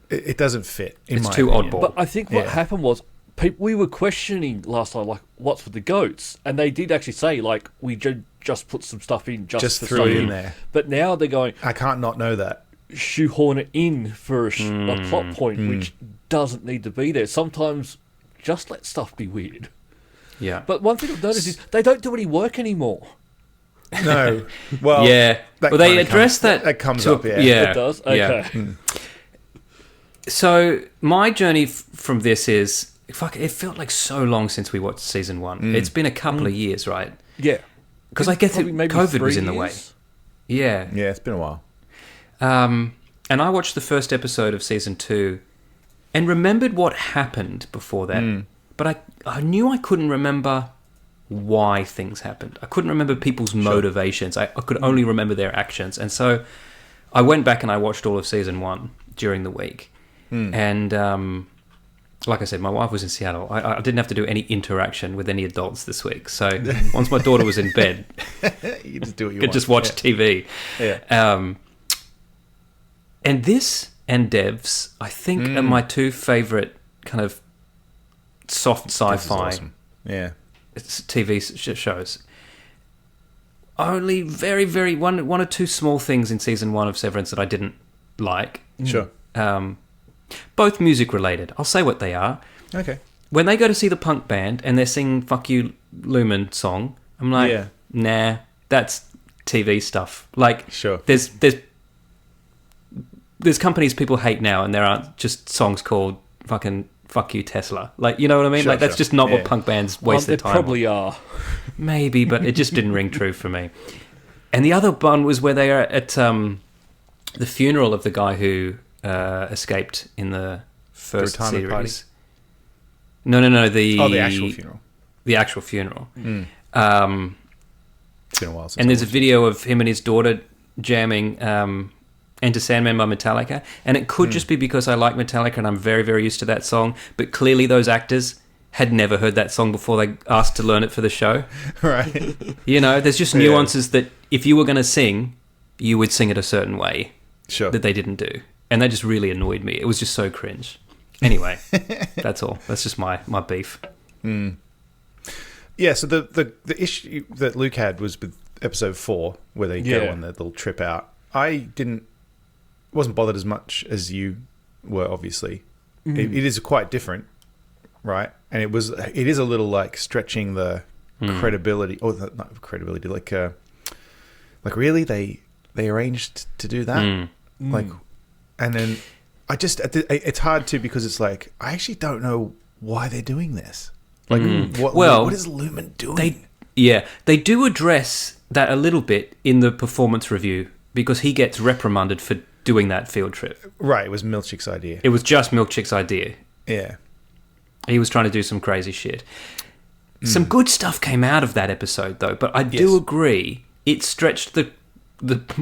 A: It doesn't fit.
C: It's
A: my
C: too
A: opinion.
C: oddball.
B: But I think what
A: Yeah.
B: happened was we were questioning last time, like, what's with the goats? And they did actually say, like, we just put some stuff in
A: Just
B: for
A: threw
B: stuff
A: it in there.
B: But now they're going,
A: I can't not know that.
B: shoehorn it in for a plot point, which doesn't need to be there. Sometimes just let stuff be weird.
C: Yeah.
B: But one thing I've noticed is they don't do any work anymore.
A: No. Well.
C: yeah.
A: that
C: Well, they
A: kinda
C: address
A: comes-
C: that.
A: That comes
C: to-
A: up. Yeah.
C: Yeah.
B: It does?
C: Yeah.
B: Okay.
C: So my journey from this is, it felt like so long since we watched season 1. It's been a couple of years, right?
B: Yeah.
C: Because I guess
B: Probably maybe
C: COVID
B: 3
C: was in the way.
B: years?
C: Yeah.
A: Yeah. It's been a while.
C: And I watched the first episode of season 2 and remembered what happened before that. But I knew I couldn't remember why things happened. I couldn't remember people's motivations. I could only remember their actions. And so I went back and I watched all of season 1 during the week. And like I said, my wife was in Seattle. I didn't have to do any interaction with any adults this week. So once my daughter was in bed,
A: You just do what you
C: could
A: want.
C: just watch TV.
A: Yeah.
C: And this and Devs, I think, are my two favourite kind of soft
A: This is
C: sci-fi
A: awesome. Yeah.
C: TV shows. Only very, very one or two small things in season 1 of Severance that I didn't like.
A: Sure.
C: Both music related. I'll say what they are.
A: Okay.
C: When they go to see the punk band and they're singing "Fuck You, Lumen" song, I'm like, nah, that's TV stuff. Like,
A: Sure.
C: There's companies people hate now, and there aren't just songs called fucking "Fuck You, Tesla." Like, you know what I mean?
A: Sure,
C: like, that's
A: sure.
C: just not
A: Yeah.
C: what punk bands waste their time.
B: They probably are.
C: Maybe, but it just didn't ring true for me. And the other one was where they are at the funeral of the guy who escaped in the first
A: retirement
C: series.
A: party?
C: No.
A: The actual funeral.
C: The actual funeral.
A: It's been a while since.
C: And there's a video of him and his daughter jamming Enter Sandman by Metallica. And it could just be because I like Metallica and I'm very, very used to that song. But clearly those actors had never heard that song before they asked to learn it for the show.
A: Right.
C: You know, there's just nuances that if you were going to sing, you would sing it a certain way
A: Sure.
C: that they didn't do. And that just really annoyed me. It was just so cringe. Anyway, that's all. That's just my beef.
A: Yeah, so the issue that Luke had was with episode 4, where they go on their little trip out. I wasn't bothered as much as you were, obviously. It is quite different, right? And it is a little like stretching the credibility, or not credibility, like really they arranged to do that, like, and then it's hard to, because it's like I actually don't know why they're doing this. Like, what is Lumen doing?
C: They do address that a little bit in the performance review, because he gets reprimanded for doing that field trip.
A: Right, it was Milchick's idea.
C: It was just Milkchick's idea.
A: Yeah.
C: He was trying to do some crazy shit. Some good stuff came out of that episode, though, but I do agree it stretched the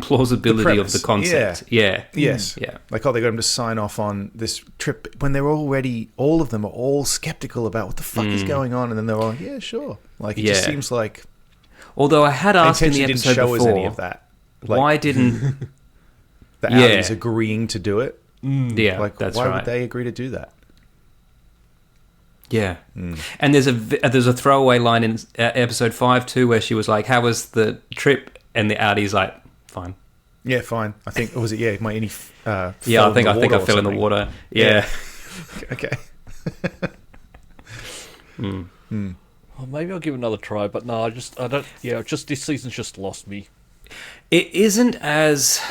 C: plausibility of the concept. Yeah.
A: Yes.
C: Yeah.
A: Like, they got him to sign off on this trip when they're already, all of them are all skeptical about what the fuck is going on, and then they're all like, yeah, sure. Like, it just seems like...
C: Although I had asked in the
A: didn't
C: episode
A: show
C: before,
A: us any of that. Like,
C: why didn't...
A: the Audis agreeing to do it?
C: Yeah,
A: Like,
C: that's
A: why
C: right.
A: would they agree to do that?
C: Yeah. And there's a throwaway line in episode 5 too, where she was like, how was the trip? And the Audi's like, fine.
A: Yeah, fine. I think, was it, my innie
C: Yeah, I think I fell in the water. Yeah.
A: Okay.
B: Oh, maybe I'll give it another try, but no, I don't. Yeah, just this season's just lost me.
C: It isn't as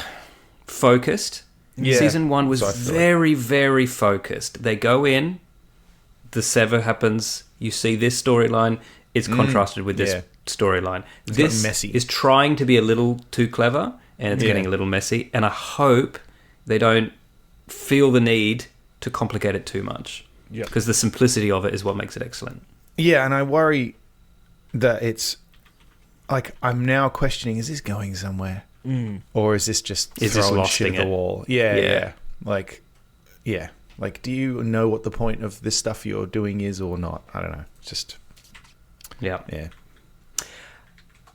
C: focused.
A: Yeah.
C: Season 1 was
A: So I feel
C: very, very focused. They go in, the sever happens, you see this storyline, it's contrasted with this storyline. This
A: messy.
C: is trying to be a little too clever, and it's getting a little messy, and I hope they don't feel the need to complicate it too much.
B: Yeah.
C: Because the simplicity of it is what makes it excellent.
A: Yeah, and I worry that it's like, I'm now questioning, is this going somewhere? Or is this just throwing shit at the wall? Yeah. Like, do you know what the point of this stuff you're doing is or not? I don't know. It's just...
C: Yeah.
A: Yeah.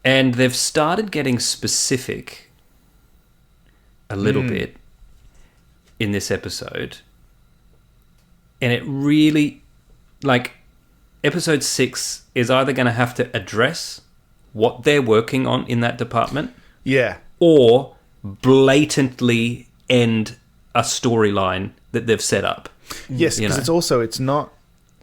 C: And they've started getting specific a little bit in this episode. And it really, like, episode 6 is either going to have to address what they're working on in that department,
A: Yeah.
C: or blatantly end a storyline that they've set up.
A: Yes,
C: You
A: because
C: know?
A: it's not...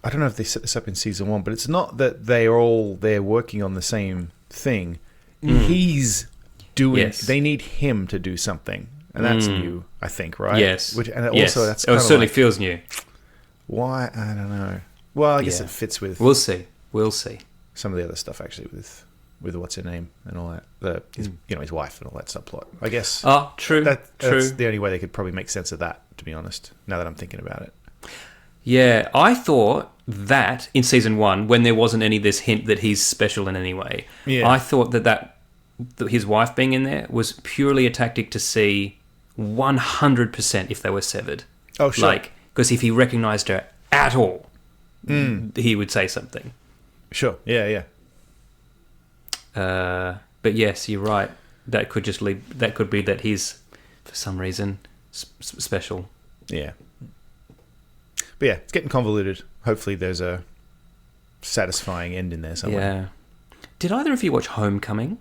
A: I don't know if they set this up in season 1, but it's not that they're working on the same thing. He's doing...
C: Yes.
A: They need him to do something. And that's new, I think, right?
C: Yes.
A: And
C: Yes.
A: also, that's
C: it
A: kind of
C: certainly
A: like,
C: feels new.
A: why? I don't know. Well, I guess
C: Yeah.
A: it fits with
C: We'll see.
A: some of the other stuff, actually, with what's her name and all that. His wife and all that subplot. I guess
C: Oh, true.
A: that's
C: true.
A: the only way they could probably make sense of that, to be honest, now that I'm thinking about it.
C: Yeah, I thought that in season 1, when there wasn't any of this hint that he's special in any way, I thought that his wife being in there was purely a tactic to see 100% if they were severed.
A: Oh, sure.
C: Like, because if he recognised her at all, he would say something.
A: Sure. Yeah.
C: But yes, you're right. That could just lead. That could be that he's, for some reason, special.
A: Yeah. But yeah, it's getting convoluted. Hopefully there's a satisfying end in there somewhere.
C: Yeah. Did either of you watch Homecoming?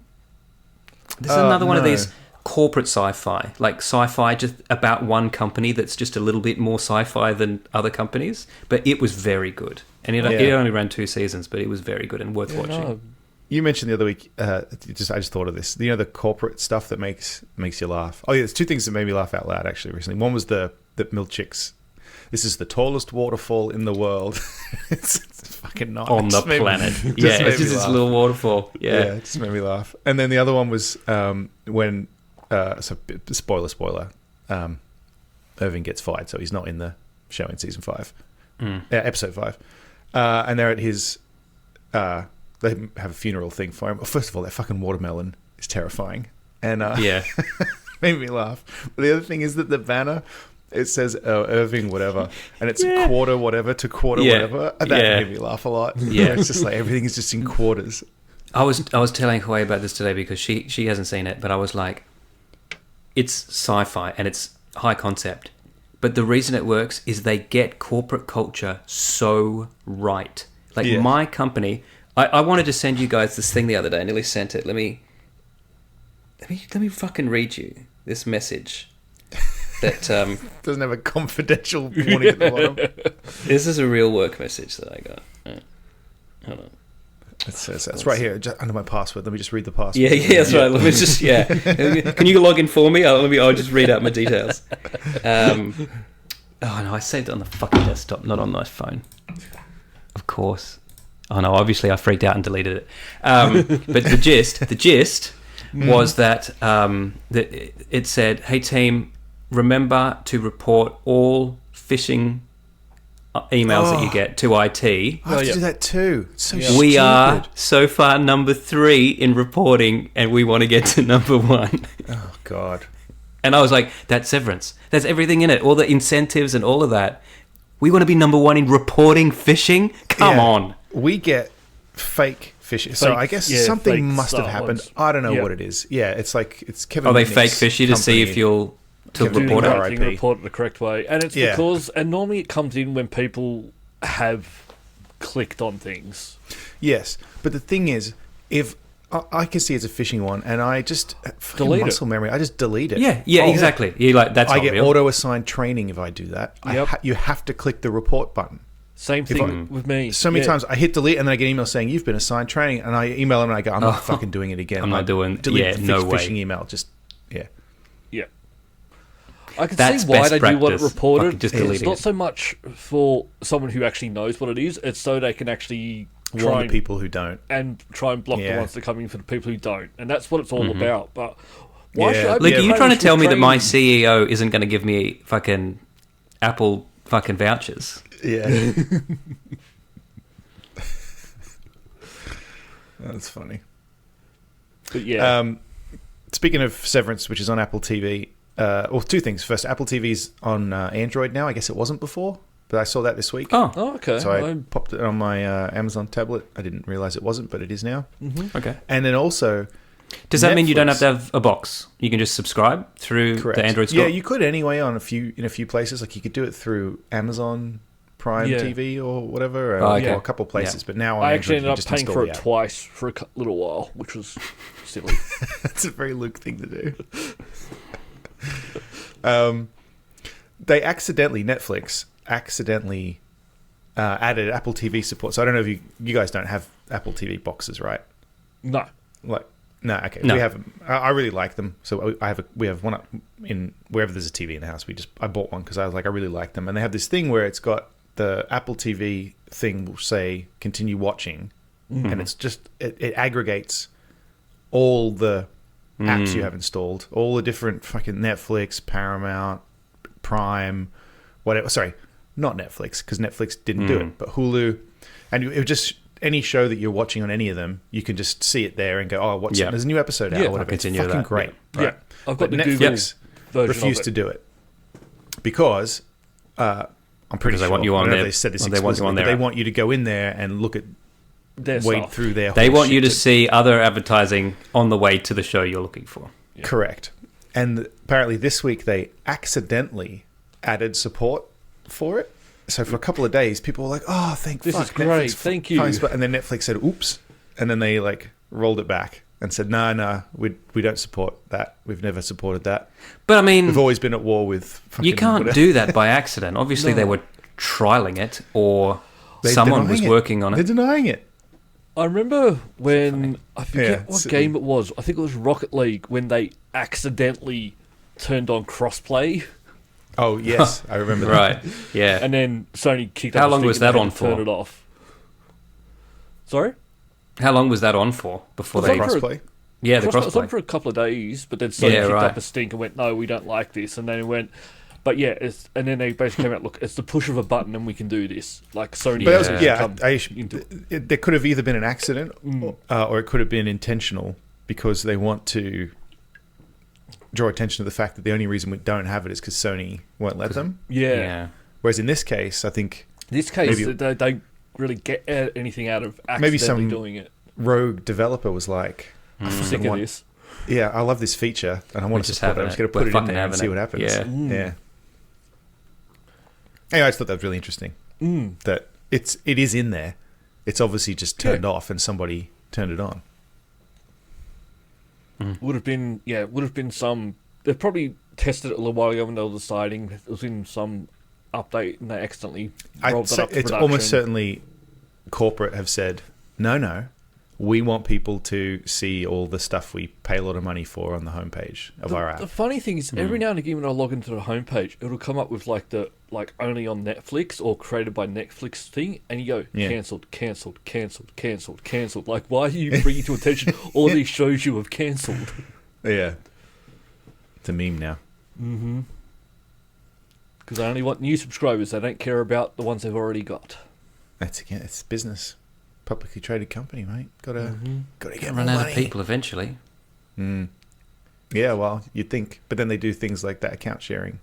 C: This is another one of
A: no.
C: these corporate sci-fi. Like sci-fi just about one company that's just a little bit more sci-fi than other companies. But it was very good. And it only ran 2 seasons, but it was very good and worth watching.
B: No.
A: You mentioned the other week, I just thought of this. You know, the corporate stuff that makes you laugh. Oh yeah, there's 2 things that made me laugh out loud actually recently. One was the Milchick's. This is the tallest waterfall in the world. it's fucking nice.
C: On the planet. Yeah, it's just this little waterfall. Yeah.
A: It just made me laugh. And then the other one was when, spoiler, Irving gets fired, so he's not in the show in season 5, episode 5. And they're at his, they have a funeral thing for him. Well, first of all, that fucking watermelon is terrifying. And made me laugh. But the other thing is that the banner, it says Irving whatever, and it's quarter whatever to quarter whatever. And that made me laugh a lot.
C: Yeah.
A: It's just like everything is just in quarters.
C: I was telling Huey about this today because she hasn't seen it, but I was like, it's sci-fi and it's high concept. But the reason it works is they get corporate culture so right. Like my company, I wanted to send you guys this thing the other day. I nearly sent it. Let me fucking read you this message. That
A: doesn't have a confidential warning at the bottom.
C: This is a real work message that I got. Hold on.
A: It's right here, just under my password. Let me just read the password.
C: Yeah, that's right. Let me just Can you log in for me? I'll just read out my details. Oh no, I saved it on the fucking desktop, not on my phone. Of course. Oh no, obviously I freaked out and deleted it. But the gist was that it said, "Hey team, remember to report all phishing emails that you get to IT.
A: I have to do that too. It's so
C: We
A: stupid.
C: are so far number 3 in reporting, and we want to get to number 1.
A: Oh God!
C: And I was like, that's Severance. There's everything in it, all the incentives and all of that. We want to be number 1 in reporting phishing. Come on.
A: We get fake phishing. So I guess something must have happened. I don't know what it is. Yeah, it's like it's Kevin.
C: Oh, they
A: Mitnick's
C: fake fish you to see if you'll
A: Kevin
C: report
A: Mitnick,
C: it.
A: RIP.
B: Report it the correct way, and it's because normally it comes in when people have clicked on things.
A: Yes, but the thing is, if I can see it's a phishing one, and I just
B: Delete
A: muscle memory, I just delete it.
C: Yeah, exactly. You like that's
A: I
C: not
A: get
C: real.
A: auto-assigned training if I do that.
B: Yep.
A: You have to click the report button.
B: Same thing with me.
A: So many times I hit delete and then I get an email saying you've been assigned training, and I email them and I go, I'm not fucking doing it again.
C: I'm not doing.
A: delete the
C: no way.
A: phishing email. Just
B: Yeah. I can
C: That's
B: see why
C: best
B: they do want it
C: practice.
B: reported.
C: Fucking just
B: It's
C: deleting
B: not
C: it.
B: so much for someone who actually knows what it is. It's so they can actually
A: warn the people who don't.
B: and try and block the
A: Yeah.
B: ones that come in for the people who don't. And that's what it's all about. But why should I be
C: Look, are you trying to
B: punished
C: tell me
B: with
C: that my
B: training?
C: CEO isn't going to give me fucking Apple fucking vouchers?
A: Yeah. That's funny.
B: But yeah.
A: Speaking of Severance, which is on Apple TV, well, 2 things. First, Apple TV's on Android now. I guess it wasn't before, but I saw that this week.
C: Oh,
B: okay.
A: So I popped it on my Amazon tablet. I didn't realize it wasn't, but it is now.
C: okay.
A: And then also,
C: Does that mean you don't have
A: Netflix-
C: to have a box? You can just subscribe through
A: correct.
C: the Android store?
A: Yeah, you could anyway in a few places. Like you could do it through Amazon Prime TV or whatever, or
C: okay.
A: a couple places.
C: Yeah.
A: But now on
B: I
A: Android,
B: actually ended
A: you
B: up
A: just
B: paying
A: install
B: for
A: the
B: it
A: app.
B: twice for a little while, which was silly.
A: That's a very Luke thing to do. Netflix accidentally added Apple TV support. So I don't know if you guys don't have Apple TV boxes, right?
B: No.
A: Like, no, okay.
C: No.
A: We have. I really like them. So we have one up in wherever there's a TV in the house. I bought one because I was like, I really like them, and they have this thing where it's got the Apple TV thing will say continue watching, and it's just it aggregates all the apps you have installed, all the different fucking Netflix, Paramount, Prime, whatever. Sorry, not Netflix, because Netflix didn't do it, but Hulu, and it would just any show that you're watching on any of them, you can just see it there and go, oh, what's there's a new episode out, or whatever. It's
C: continue
A: fucking
C: that.
A: great.
B: Yeah.
A: Right?
B: I've got
A: But
B: the Google
A: Netflix
B: version
A: refused
B: of
A: to
B: it.
A: do it because I'm pretty
C: Because they
A: sure
C: want you on
A: I don't know
C: their-
A: if they said this
C: well, they want you
A: explicitly,
C: on
A: but
C: their
A: they
C: app.
A: want you to go in there and look at
B: Their
A: wade
B: stuff.
A: through their
C: They
A: whole
C: want you
A: shit
C: to see other advertising on the way to the show you're looking for.
A: Correct. And apparently this week they accidentally added support for it. So for a couple of days, people were like, "Oh,
B: This is great, thank you."
A: And then Netflix said, "Oops," and then they like rolled it back and said, "No, we don't support that. We've never supported that.
C: But I mean,
A: We've always been at war with." Fucking
C: you can't
A: whatever."
C: do that by accident. Obviously,
B: No.
C: they were trialing it, or
A: They're
C: someone was
A: denying it.
C: working on
A: They're
C: it.
A: denying it.
B: I remember when I forget
A: Yeah,
B: what
A: so-
B: game it was. I think it was Rocket League when they accidentally turned on crossplay,
A: Oh yes, I remember that.
C: Right? Yeah.
B: and then Sony kicked.
C: How
B: up the
C: long
B: stick
C: was
B: and they
C: that
B: had
C: on
B: to turn
C: for?
B: it off. Sorry,
C: How long was that on for before
B: Was
C: they?
B: that for-
A: Crossplay.
C: Yeah, the
B: Crossplay was on
C: crossplay.
B: for a couple of days, but then Sony
C: Yeah,
B: kicked
C: right.
B: up a stink and went, "No, we don't like this." And then it went, "But yeah," and then they basically came out, "Look, it's the push of a button, and we can do this." Like Sony.
A: But that
B: has
A: was, yeah,
B: come
A: I,
B: into-
A: there could have either been an accident
B: Mm.
A: or it could have been intentional because they want to draw attention to the fact that the only reason we don't have it is because Sony won't let them.
B: yeah.
C: Yeah.
A: Whereas in this case, I think
B: In this case,
A: Maybe-
B: they don't really get anything out of
A: Maybe
B: accidentally
A: some-
B: doing it.
A: rogue developer was like,
B: I'm sick of
A: want-
B: this.
A: "Yeah, I love this feature and I want to
C: just
A: support it.
C: having
A: I'm just
C: it.
A: going to
C: We're
A: put it in
C: fucking
A: there and
C: having
A: see
C: it."
A: what happens."
C: Yeah.
A: Yeah. Anyway, I just thought that was really interesting. That it is in there. It's obviously just turned off and somebody turned it on.
B: Would have been some. They probably tested it a little while ago when they were deciding. It was in some update and they accidentally rolled that up to
A: It's
B: production.
A: almost certainly corporate have said, no, we want people to see all the stuff we pay a lot of money for on the homepage of our
B: The
A: app.
B: funny thing is, every now and again when I log into the homepage, it'll come up with like the only on Netflix or created by Netflix thing, and you go
A: Yeah.
B: cancelled, cancelled, cancelled, cancelled, cancelled. Like, why are you bringing to attention all these shows you have cancelled?
A: Yeah. It's a meme now.
B: Because they only want new subscribers. They don't care about the ones they've already got.
A: It's business. Publicly traded company, mate. Gotta get more
C: Run out
A: money.
C: of people eventually.
A: Yeah, well, you'd think. But then they do things like that account sharing,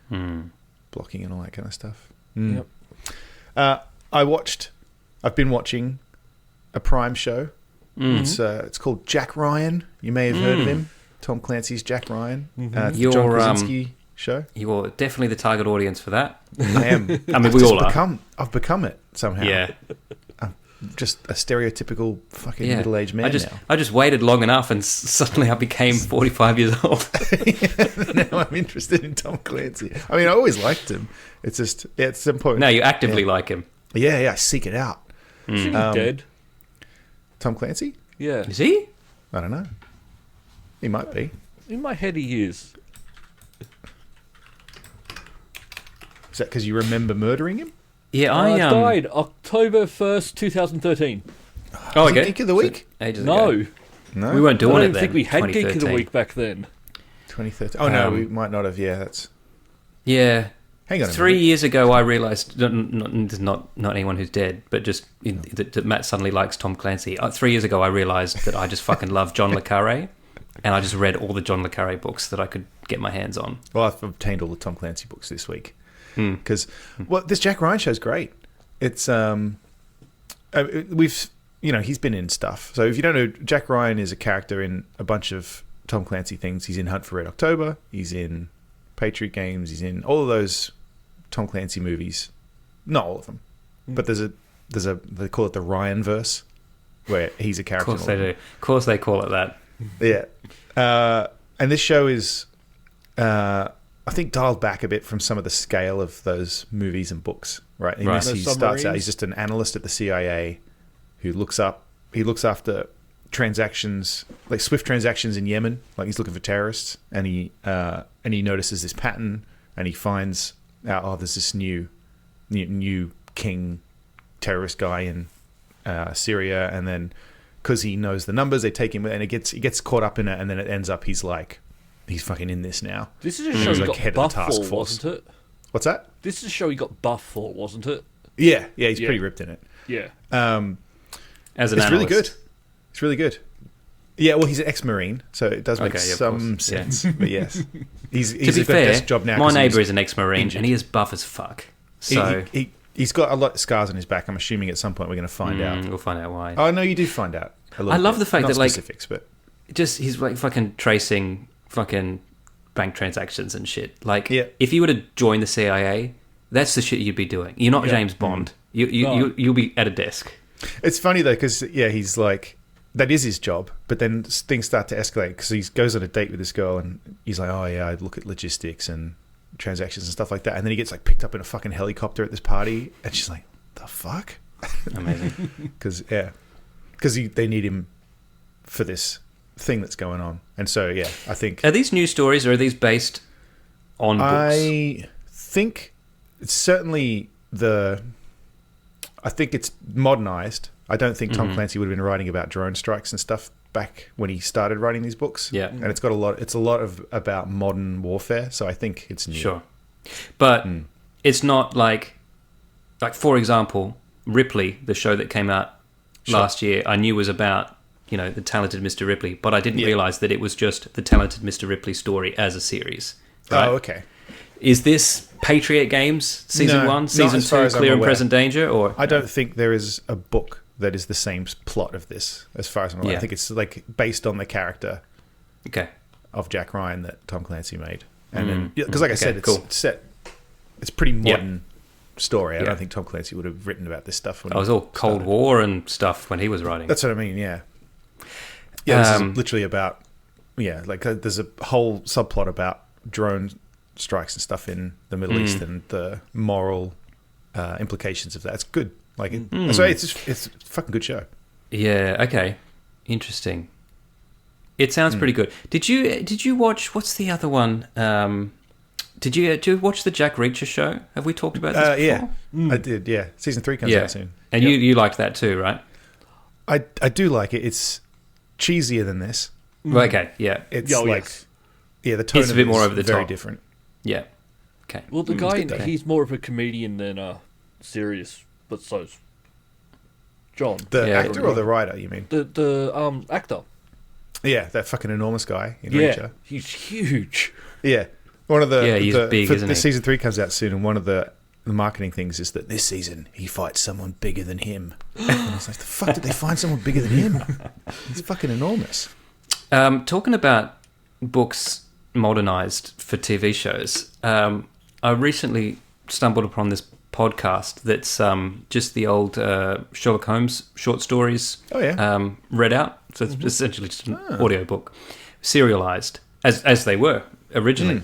A: blocking and all that kind of stuff.
B: Yep.
A: I've been watching a Prime show. It's called Jack Ryan. You may have heard of him. Tom Clancy's Jack Ryan. It's the John
C: You're,
A: Krasinski show.
C: You're definitely the target audience for that.
A: I am.
C: I mean, we all are.
A: I've become it somehow.
C: Yeah.
A: I'm just a stereotypical fucking
C: Yeah.
A: middle-aged man now.
C: I just waited long enough and suddenly I became 45 years old.
A: Now I'm interested in Tom Clancy. I mean, I always liked him. It's just at some point.
C: No, you actively like him.
A: Yeah, I seek it out.
B: Isn't he dead?
A: Tom Clancy?
B: Yeah.
C: Is he?
A: I don't know. He might be.
B: In my head, he is.
A: Is that because you remember murdering him?
C: Yeah, I
B: Died October 1st, 2013.
C: Oh,
A: Was it
C: okay.
A: Geek of the Week?
C: Ages
B: No.
C: ago.
A: No.
C: We weren't
B: I
C: doing
B: don't
C: it
B: even
C: then.
B: think we had Geek of the
C: 2013.
B: Week back then.
A: 2013. Oh, no,
C: Um,
A: we might not have. Yeah, that's...
C: Yeah.
A: Hang on a
C: 3
A: minute.
C: years ago, I realised, not anyone who's dead, but just that Matt suddenly likes Tom Clancy. 3 years ago, I realised that I just fucking love John le Carre, and I just read all the John le Carre books that I could get my hands on.
A: Well, I've obtained all the Tom Clancy books this week. Because, this Jack Ryan show's great. It's, he's been in stuff. So if you don't know, Jack Ryan is a character in a bunch of Tom Clancy things. He's in Hunt for Red October. He's in Patriot Games. He's in all of those Tom Clancy movies. Not all of them. But there's a they call it the Ryan verse, where he's a character.
C: Of course they do. Of course they call it that.
A: Yeah. And this show is, I think, dialed back a bit from some of the scale of those movies and books. Right. In
C: Right.
A: this, he
B: Those
A: starts out,
B: submarines?
A: he's just an analyst at the CIA who looks after transactions, like swift transactions in Yemen. Like he's looking for terrorists, and he notices this pattern, and he finds out, there's this new king terrorist guy in Syria, and then because he knows the numbers, they take him, and he gets caught up in it, and then it ends up he's fucking in this now.
B: This is a show
A: He's
B: he
A: like
B: got
A: head of the
B: buff
A: task
B: for,
A: force.
B: wasn't it?
A: What's that?
B: This is a show he got buff for, wasn't it?
A: Yeah, he's
B: Yeah.
A: pretty ripped in it.
B: Yeah.
C: As an
A: It's really
C: analyst.
A: good. It's really good. Yeah, well, he's an ex-marine, so it does make
C: Okay, yeah, of
A: some
C: course. Yeah.
A: sense. But yes, he's
C: To be
A: got a
C: fair,
A: desk job now.
C: my
A: 'cause he
C: neighbour
A: was
C: is an ex-marine,
A: injured.
C: and he is buff as fuck. So
A: he's got a lot of scars on his back. I'm assuming at some point we're going to find out.
C: we'll find out why.
A: Oh no, you do find out. A little
C: I love
A: bit.
C: the fact
A: Not
C: that, like,
A: specifics, but
C: Just he's like fucking tracing fucking bank transactions and shit. Like,
A: Yeah.
C: if you were to join the CIA, that's the shit you'd be doing. You're not James Bond. You'll be at a desk.
A: It's funny though, because he's like, that is his job, but then things start to escalate because he goes on a date with this girl and he's like, oh yeah, I look at logistics and transactions and stuff like that, and then he gets like picked up in a fucking helicopter at this party, and she's like, the fuck?
C: Amazing.
A: Because they need him for this thing that's going on, and so I think
C: Are these new stories or are these based on books?
A: I think it's certainly I think it's modernized. I don't think Tom Clancy would have been writing about drone strikes and stuff back when he started writing these books.
C: Yeah.
A: And it's got a lot of about modern warfare, so I think it's new.
C: Sure. But it's not like for example, Ripley, the show that came out last year, I knew was about, the talented Mr. Ripley, but I didn't realize that it was just the talented Mr. Ripley story as a series. Right?
A: Oh, okay.
C: Is this Patriot Games season
A: No,
C: 1,
A: not
C: season
A: as far
C: 2,
A: as I'm
C: Clear and
A: aware.
C: Present Danger? Or
A: I don't think there is a book that is the same plot of this, as far as I'm aware.
C: Yeah.
A: I think it's like based on the character
C: Okay.
A: of Jack Ryan that Tom Clancy made. And then, because like I said, it's
C: cool.
A: set, it's pretty modern story. I don't think Tom Clancy would have written about this stuff when
C: It was all Cold War and stuff when he was writing.
A: That's what I mean, yeah. Yeah, this is literally about, there's a whole subplot about drone strikes and stuff in the Middle East and the moral implications of that. It's good. Like, so it's a fucking good show.
C: Yeah, okay. Interesting. It sounds pretty good. Did you watch, what's the other one? Did you watch the Jack Reacher show? Have we talked about this before?
A: Yeah, I did, yeah. Season 3 comes out soon.
C: And you liked that too, right?
A: I do like it. It's cheesier than this.
C: Okay, yeah.
A: It's
B: Oh,
A: like,
B: yes.
A: the tone
C: It's a
A: of
C: bit
A: it
C: more
A: is
C: over the
A: very
C: top.
A: different.
C: Yeah. Okay.
B: Well, the guy,
A: good though.
B: he's more of a comedian than serious, but so's John.
A: The
C: Yeah.
A: actor or the writer, you mean?
B: The actor.
A: Yeah, that fucking enormous guy in
B: Yeah,
A: Reacher.
B: he's huge.
A: Yeah. One of the
C: He's big, isn't he?
A: Season 3 comes out soon, and one of the marketing things is that this season he fights someone bigger than him. And I was like, the fuck did they find someone bigger than him? He's fucking enormous.
C: Talking about books modernized for TV shows, I recently stumbled upon this podcast that's just the old Sherlock Holmes short stories
A: Oh, yeah.
C: read out. So it's essentially just an audiobook, serialized, as they were originally,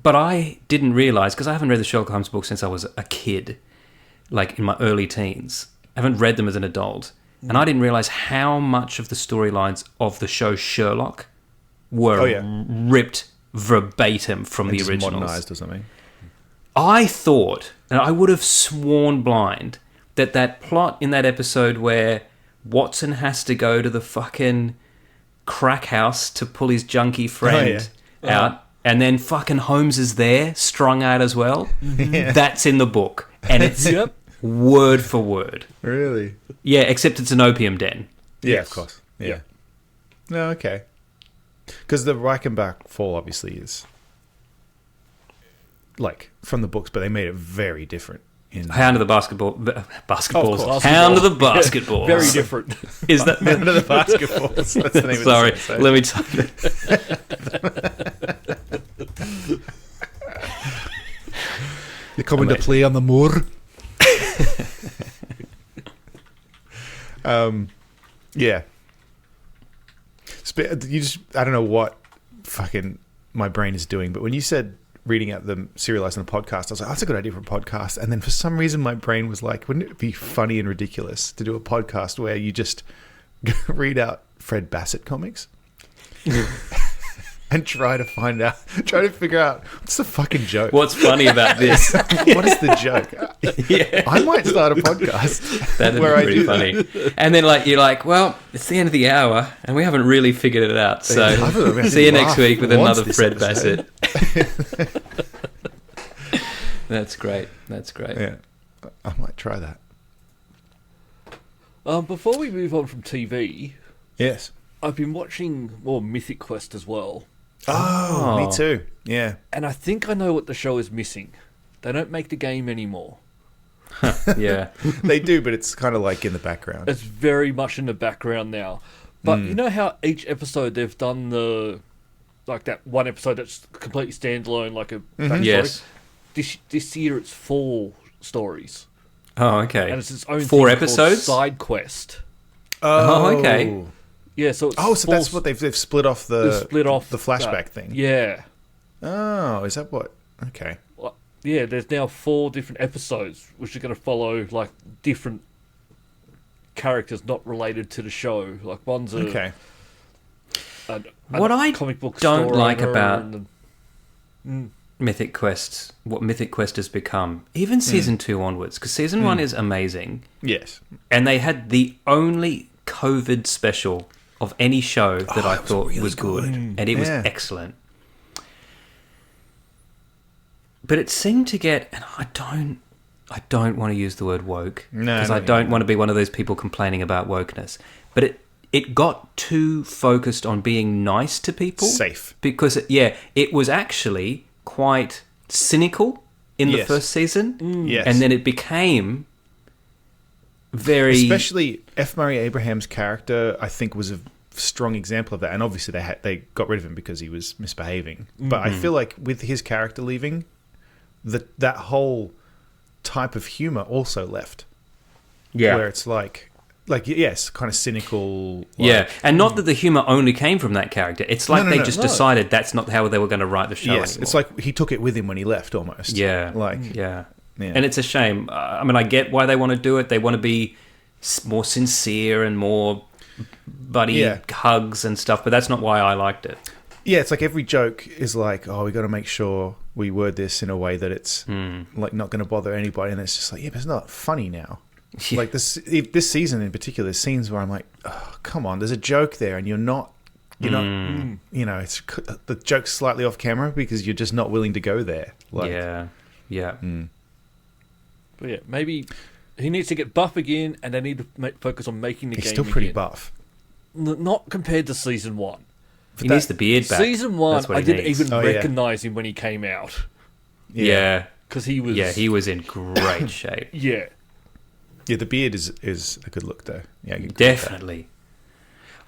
C: But I didn't realize, because I haven't read the Sherlock Holmes book since I was a kid, like in my early teens. I haven't read them as an adult. And I didn't realize how much of the storylines of the show Sherlock were ripped verbatim from the
A: Just
C: originals.
A: modernized or something.
C: I thought, and I would have sworn blind, that plot in that episode where Watson has to go to the fucking crack house to pull his junkie friend out, and then fucking Holmes is there, strung out as well. That's in the book. And it's word for word.
A: Really?
C: Yeah, except it's an opium den.
A: Yeah, of course. Yeah. No, okay. Because the Reichenbach Fall obviously is like from the books, but they made it very different.
C: Hound of the basketballs.
A: course.
C: Hound of the basketballs.
B: Very different.
C: Is that
A: Hound of the basketballs. That's the name
C: Sorry,
A: of the
C: let me type it.
A: You're coming to play on the moor. Yeah. I don't know what fucking my brain is doing, but when you said reading out the serialized on the podcast, I was like, oh, that's a good idea for a podcast. And then for some reason, my brain was like, wouldn't it be funny and ridiculous to do a podcast where you just read out Fred Bassett comics? And try to figure out what's the fucking joke.
C: What's funny about this?
A: What is the joke? I might start a podcast.
C: That'd be pretty funny. And then you're like, well, it's the end of the hour and we haven't really figured it out. So see you next week with another Fred Bassett. That's great.
A: Yeah, I might try that.
B: Before we move on from TV,
A: Yes.
B: I've been watching more Mythic Quest as well.
A: Oh, me too. Yeah.
B: And I think I know what the show is missing. They don't make the game anymore.
C: Yeah.
A: They do, but it's kind of like in the background.
B: It's very much in the background now. But you know how each episode they've done the like that one episode that's completely standalone, like a backstory.
C: Yes.
B: This year it's 4 stories,
C: Oh, okay.
B: and it's its own
C: 4
B: thing called
C: episodes?
B: side quest.
C: Oh, okay.
B: Yeah, so it's
A: Oh, so
B: 4
A: that's what they've split off the the flashback
B: that.
A: thing.
B: Yeah.
A: Oh, is that what? Okay.
B: Well, yeah, there's now 4 different episodes which are going to follow like different characters not related to the show. Like one's a
A: Okay.
C: What I
B: comic book
C: don't
B: store
C: like
B: owner
C: about
B: and
C: Mythic Quest, what Mythic Quest has become, even season 2 onwards, because season 1 is amazing,
A: Yes.
C: and they had the only COVID special of any show that I
A: it was
C: thought
A: really
C: was good,
A: good.
C: and it was
A: Yeah.
C: excellent. But it seemed to get, and I don't want to use the word woke,
A: No,
C: because
A: no,
C: I don't
A: yeah.
C: want to be one of those people complaining about wokeness, but it got too focused on being nice to people.
A: Safe.
C: Because, it was actually quite cynical in the
A: Yes.
C: first season.
A: Yes.
C: And then it became very...
A: Especially F. Murray Abraham's character, I think, was a strong example of that. And obviously they got rid of him because he was misbehaving. But I feel like with his character leaving, that whole type of humor also left. Where it's like yes, kind of cynical.
C: Yeah, and not that the humor only came from that character. It's like they just
B: No.
C: decided that's not how they were going to write the show
A: Yes,
C: anymore.
A: it's like he took it with him when he left, almost.
C: Yeah.
A: Yeah.
C: And it's a shame. I mean, I get why they want to do it. They want to be more sincere and more buddy hugs and stuff, but that's not why I liked it.
A: Yeah, it's like every joke is like, oh, we got to make sure we word this in a way that it's like not going to bother anybody, and it's just like, yeah, but it's not funny now.
C: Yeah.
A: Like this season in particular, there's scenes where I'm like, oh, come on, there's a joke there, and you're not, you know, it's the joke's slightly off camera because you're just not willing to go there. Like,
C: Yeah.
B: But yeah, maybe he needs to get buff again, and they need to focus on making the
A: he's
B: game
A: still pretty
B: again.
A: buff.
B: Not compared to season 1.
C: He needs the beard back.
B: Season 1,
C: That's what
B: I
C: he
B: didn't
C: needs.
B: even
A: Oh, yeah.
B: recognize him when he came out
C: Yeah.
B: because he was
C: He was in great shape.
B: yeah.
A: Yeah, the beard is a good look though. Yeah, you can go with
C: Definitely.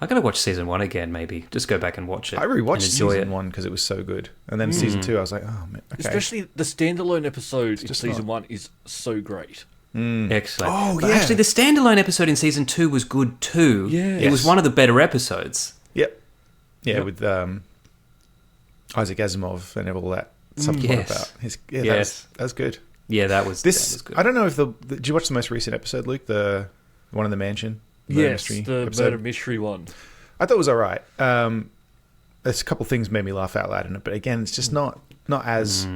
C: I got to watch season 1 again, maybe. Just go back and watch it.
A: that. I rewatched
C: and enjoy
A: season
C: it.
A: 1 because it was so good, and then season 2, I was like, oh man, okay.
B: Especially the standalone episode in
A: just
B: season
A: not-
B: 1 is so great.
C: Excellent.
A: Oh,
C: But
A: yeah.
C: actually, the standalone episode in season 2 was good too.
B: Yeah.
C: It was
A: Yes.
C: one of the better episodes.
A: Yep. Yeah,
B: Yep.
A: with Isaac Asimov and all that subplot
C: Yes.
A: about his. Yeah,
C: Yes.
A: that was good.
C: Yeah, that was good.
A: I don't know if did you watch the most recent episode, Luke? The one in the mansion. The murder
B: Yes,
A: mystery
B: the
A: episode?
B: murder mystery one.
A: I thought it was all right. There's a couple things made me laugh out loud in it, but again, it's just not as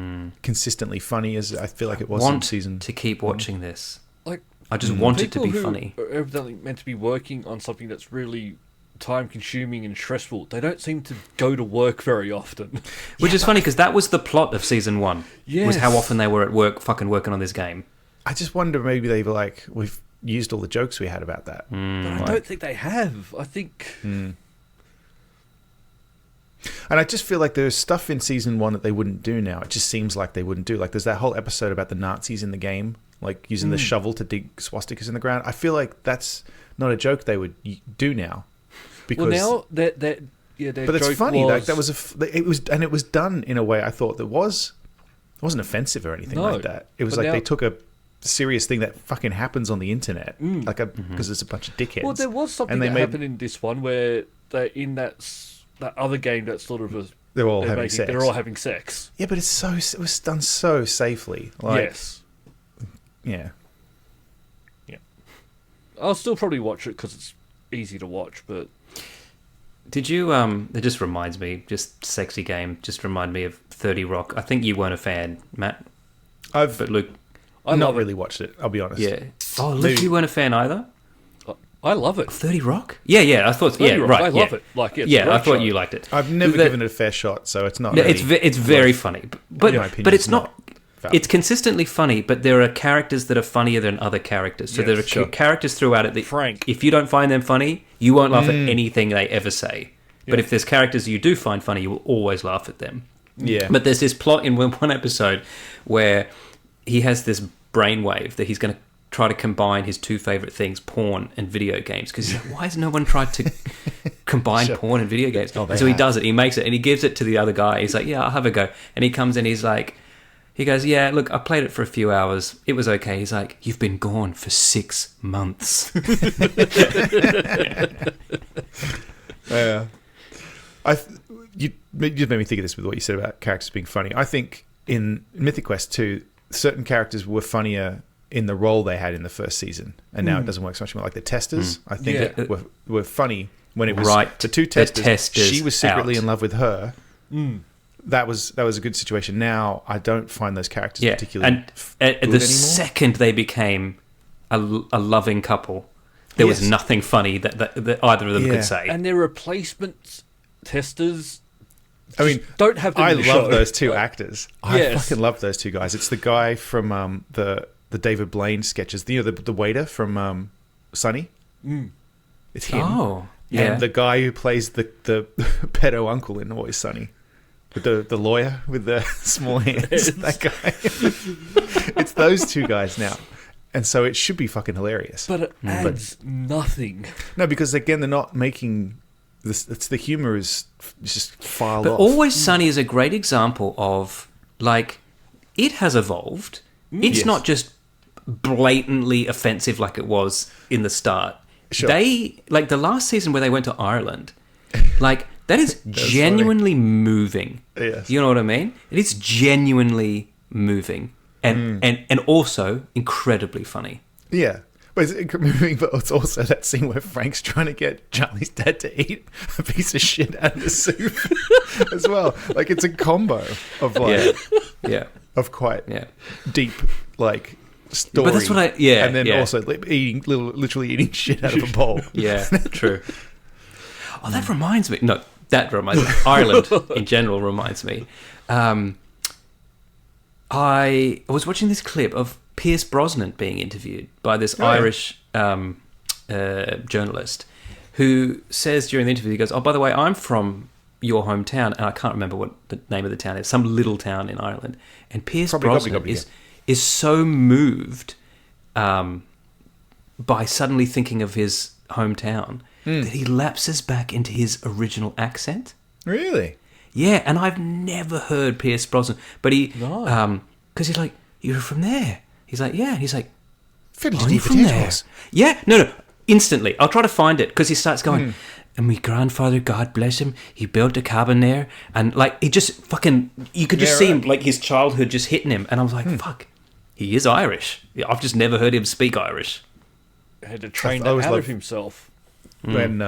A: consistently funny as I feel like it was in
C: Want
A: season.
C: to keep watching this.
B: Like
C: I just want it to
B: people
C: be
B: who
C: funny.
B: are evidently meant to be working on something that's really time consuming and stressful. They don't seem to go to work very often.
C: Which is funny because that was the plot of season 1. Was
B: Yes.
C: how often they were at work fucking working on this game.
A: I just wonder maybe they were like, we've used all the jokes we had about that.
B: But I don't think they have. I think
A: And I just feel like there's stuff in season 1 that they wouldn't do now. It just seems like they wouldn't do. Like there's that whole episode about the Nazis in the game, like using the shovel to dig swastikas in the ground. I feel like that's not a joke they would do now. Because,
B: well now that their
A: but it's
B: joke
A: funny. Like
B: was-
A: it was done in a way I thought that wasn't offensive or anything
B: No,
A: like that. It was
B: but
A: like
B: now-
A: they took a serious thing that fucking happens on the internet, because there's a bunch of dickheads.
B: Well, there was something
A: And they
B: that
A: made-
B: happened in this one where they're in that other game that's sort of
A: They're all having sex.
B: They're all having sex.
A: Yeah, but it was done so safely. Like,
B: Yes.
A: Yeah.
B: I'll still probably watch it because it's easy to watch, but
C: Did you, it just reminds me, just sexy game, just remind me of 30 Rock. I think you weren't a fan, Matt,
A: I've
C: but Luke,
B: I
A: not
B: love
A: really watched it, I'll be honest.
C: yeah. Oh, Luke,
A: Maybe-
C: you weren't a fan either?
B: it. I love it.
C: 30 Rock? Yeah, I thought,
B: 30
C: yeah,
B: Rock,
C: right.
B: I love
C: yeah.
B: it. Like, it's a
C: Yeah,
B: great
C: I thought
B: show.
C: you liked it.
A: I've never
C: The-
A: given it a fair shot, so it's not
C: No,
A: really...
C: it's very funny, but
A: my opinion,
C: it's
A: it's
C: not.
A: not valid.
C: It's consistently funny, but there are characters that are funnier than other characters. So
B: Yes,
C: there are
A: sure.
C: characters throughout it that,
B: Frank.
C: if you don't find them funny, you won't laugh at anything they ever say. But if there's characters you do find funny, you will always laugh at them.
A: Yeah.
C: But there's this plot in one episode where he has this brainwave that he's going to try to combine his two favorite things, porn and video games. Because he's like, why has no one tried to combined
A: Sure.
C: porn and video games.
A: Oh, they
C: And so he
A: have.
C: does it. He makes it, and he gives it to the other guy. He's like, "Yeah, I'll have a go." And he comes in. He's like, he goes, "Yeah, look, I played it for a few hours. It was okay." He's like, "You've been gone for 6 months."
A: Yeah. You just made me think of this with what you said about characters being funny. I think in Mythic Quest 2, certain characters were funnier in the role they had in the first season, and now it doesn't work so much more. Like the testers, I think
B: Yeah.
A: were funny when it was
C: Right.
A: the two
C: The
A: testers.
C: testers
A: She was secretly
C: out.
A: in love with her. That was a good situation. Now I don't find those characters
C: Yeah,
A: particularly
C: and
A: good
C: the
A: anymore.
C: second they became a loving couple, there was
A: Yes.
C: nothing funny that either of them
A: Yeah.
C: could say.
B: And their replacement testers.
A: I mean,
B: don't have them
A: I
B: in the
A: love
B: show.
A: those two actors. I
B: Yes.
A: fucking love those two guys. It's the guy from the David Blaine sketches. You know, the waiter from Sunny. It's him.
C: Oh, yeah.
A: And the guy who plays the pedo uncle in Always Sunny. With the lawyer with the small hands. That guy. It's those two guys now. And so it should be fucking hilarious.
B: But it adds nothing.
A: No, because again, they're not making this. It's the humor is just filed
C: But
A: off.
C: Always Sunny is a great example of, like, it has evolved. It's
A: Yes.
C: not just blatantly offensive like it was in the start.
A: Sure.
C: They, like, the last season where they went to Ireland, like, that is
A: That's
C: genuinely moving.
A: Yes.
C: You know what I mean? It is genuinely moving and also incredibly funny.
A: Yeah. But it's moving, but it's also that scene where Frank's trying to get Charlie's dad to eat a piece of shit out of the soup as well. Like, it's a combo of, like,
C: Yeah.
A: of quite
C: Yeah.
A: deep, like, story.
C: But that's what I- yeah,
A: And then
C: yeah.
A: also literally eating shit out of a bowl.
C: Yeah, true. Oh, that reminds me. No, that reminds me. Ireland in general reminds me. I was watching this clip of Pierce Brosnan being interviewed by this Irish journalist who says during the interview, he goes, "Oh, by the way, I'm from your hometown," and I can't remember what the name of the town is, some little town in Ireland. And Pierce
A: Probably
C: Brosnan is so moved by suddenly thinking of his hometown that he lapses back into his original accent.
A: Really?
C: Yeah, and I've never heard Pierce Brosnan, but he,
B: No.
C: because he's like, "You're from there." He's like, "Yeah." He's like,
A: Fiddly
C: "I'm
A: deep
C: from there."
A: potatoes.
C: Yeah, no, instantly. I'll try to find it because he starts going, "And my grandfather, God bless him, he built a cabin there," and like he just fucking, you could just
A: Yeah,
C: see
A: right.
C: him like his childhood just hitting him, and I was like, "Fuck, he is Irish." Yeah, I've just never heard him speak Irish.
B: Had to train
A: I
B: that
A: always
B: out
A: love-
B: of himself.
A: When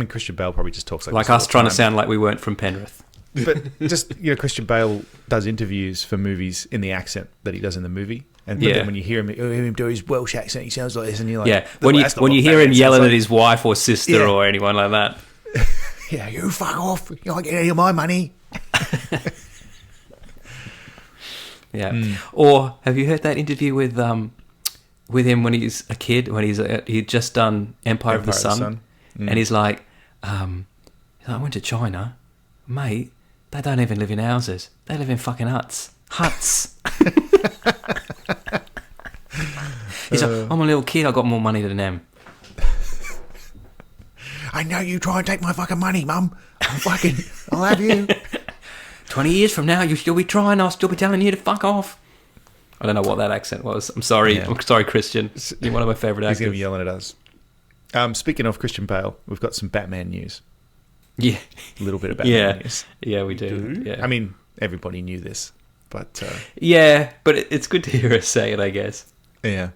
A: Christian Bale probably just talks like
C: Like
A: this all
C: us
A: the
C: trying to
A: time.
C: sound like we weren't from Penrith.
A: But just, Christian Bale does interviews for movies in the accent that he does in the movie. And
C: Yeah.
A: then when you hear him do his Welsh accent, he sounds like this, and you're like,
C: Yeah, when you
A: "That's not
C: when
A: what
C: you hear
A: that
C: him
A: sounds
C: yelling
A: like."
C: at his wife or sister
A: Yeah.
C: or anyone like that.
A: Yeah, you fuck off. You're not getting any of my money.
C: Yeah. Or have you heard that interview with him when he's a kid, when he'd just done Empire of the Sun, and he's like, I went to China, mate. They don't even live in houses. They live in fucking huts. He's like, I'm a little kid. I got more money than them.
A: I know you try and take my fucking money, Mum. I'll have you.
C: 20 years from now, you'll still be trying. I'll still be telling you to fuck off. I don't know what that accent was. I'm sorry.
A: Yeah.
C: I'm sorry, Christian. You're one of my favourite
A: He's going to
C: actors.
A: be yelling at us. Speaking of Christian Bale, we've got some Batman news.
C: Yeah.
A: A little bit of Batman news.
C: Yeah, we do. Yeah.
A: I mean, everybody knew this, but
C: yeah, but it's good to hear us say it, I guess.
A: yeah.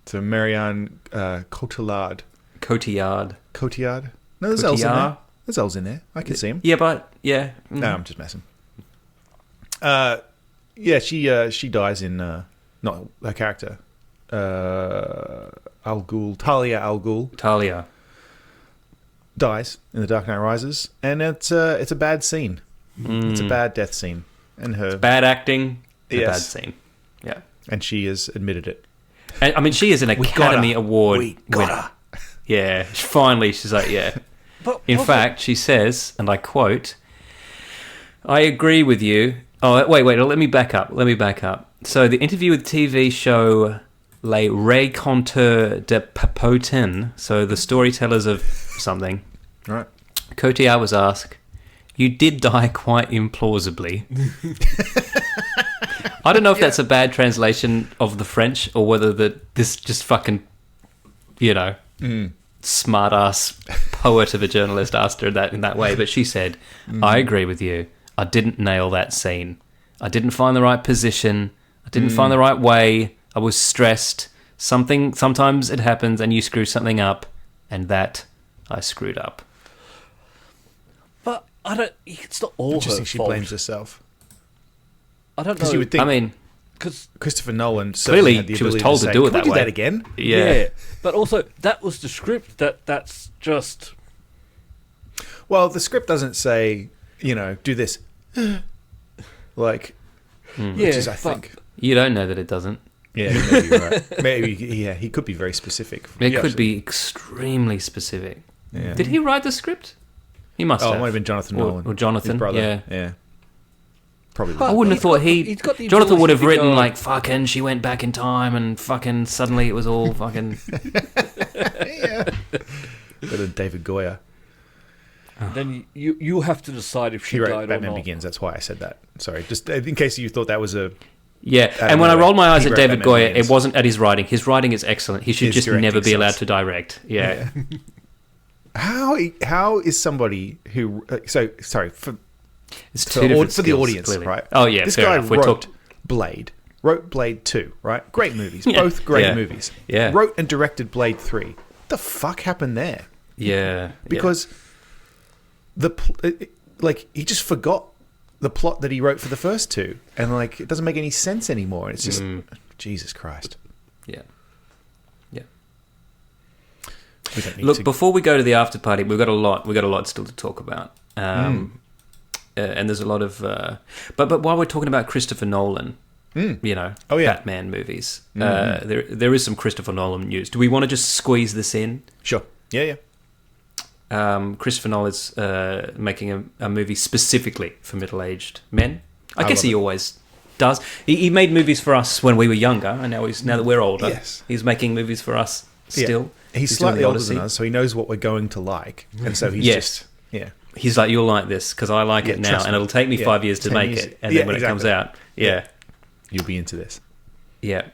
A: So Marion Cotillard.
C: Cotillard.
A: Cotillard? No, there's L's in
C: Cotillard.
A: there. There's L's in there. I can see him.
C: Yeah, but yeah.
A: No, I'm just messing. Yeah, she dies in not her character. Al Ghul, Talia Al Ghul
C: Talia.
A: dies in The Dark Knight Rises, and it's a bad scene. It's a bad death scene, and her
C: Bad acting. A bad
A: Yes.
C: scene. Yeah.
A: and she has admitted it.
C: And, I mean, she is an Academy Award
A: We got
C: winner.
A: her.
C: Yeah. Finally, she's like, yeah.
B: But
C: In fact, she says, and I quote, "I agree with you." Oh, wait, let me back up. So the interview with TV show Les Raconteurs de Papotin, so the storytellers of something,
A: Right.
C: Cotillard was asked, "You did die quite implausibly." I don't know if that's a bad translation of the French or whether this just fucking, smart ass poet of a journalist asked her that in that way. But she said, "I agree with you. I didn't nail that scene. I didn't find the right position. I didn't find the right way. I was stressed. Sometimes it happens and you screw something up, and that I screwed up."
B: But I don't. It's not all her
A: Interesting. She
B: fault.
A: blames herself.
B: I don't know.
A: Because you would think.
C: I mean,
B: because
A: Christopher Nolan
C: Clearly,
A: certainly had the
C: she was
A: ability
C: told
A: to
C: to
A: say,
C: do it
A: "Can we
C: that
A: do
C: way."
A: that again?
B: yeah, but also that was the script. That's just
A: Well, the script doesn't say, do this. Like,
B: yeah.
A: which is, I
B: but
A: think.
C: you don't know that it doesn't.
A: Yeah, maybe you're right. Maybe, he could be very specific.
C: It could be extremely specific.
A: Yeah.
C: Did he write the script? He must
A: Oh,
C: have.
A: it might have been Jonathan Nolan.
C: Or Jonathan,
A: his brother.
C: yeah.
A: Yeah. Probably.
B: But
C: I wouldn't have
B: he's
C: thought
B: got- he's got the
C: Jonathan would have
B: ability to
C: written
B: go-
C: like, fucking, she went back in time and fucking suddenly it was all fucking...
A: Yeah. Bit of David Goyer.
B: Then you have to decide if she
A: He wrote
B: died or
A: Batman
B: not.
A: Begins. That's why I said that. Sorry. Just in case you thought that was a...
C: Yeah,
A: I
C: and when I
A: know,
C: rolled my eyes
A: he
C: at
A: wrote
C: David
A: Batman
C: Goyer,
A: Begins.
C: it wasn't at his writing. His writing is excellent. He should
A: His
C: just never
A: directing
C: be allowed
A: sucks.
C: to direct. Yeah.
A: How is somebody who... sorry. For
C: It's
A: the
C: two different
A: for the
C: skills,
A: audience,
C: clearly.
A: right?
C: Oh, yeah,
A: This
C: fair
A: guy
C: enough. We
A: wrote
C: talked...
A: Blade. Wrote Blade 2, right? Great movies.
C: Yeah.
A: Both great
C: Yeah.
A: movies.
C: Yeah.
A: Wrote and directed Blade 3. What the fuck happened there?
C: Yeah.
A: Because he just forgot the plot that he wrote for the first two, and it doesn't make any sense anymore. It's just Jesus Christ.
C: Yeah. Yeah.
A: We don't need
C: Look,
A: to.
C: before we go to the after party, we've got a lot still to talk about. And there's a lot of... but while we're talking about Christopher Nolan,
A: Oh, yeah.
C: Batman movies, there is some Christopher Nolan news. Do we want to just squeeze this in?
A: Sure. Yeah.
C: Christopher Nolan's making a movie specifically for middle-aged men. I guess
A: love
C: he
A: it.
C: always does. He made movies for us when we were younger, and now that we're older,
A: Yes.
C: he's making movies for us still.
A: He's
C: doing
A: slightly
C: the
A: older
C: Odyssey.
A: than us, so he knows what we're going to like, and so he's
C: Yes.
A: just... Yeah.
C: He's like, you'll like this because I like
A: Yeah,
C: it now,
A: trust
C: and
A: me.
C: it'll take me
A: Yeah,
C: 5 years to
A: 10
C: make
A: years.
C: it, and
A: Yeah,
C: then when it comes
A: exactly.
C: out, yeah.
A: You'll be into this.
C: Yeah.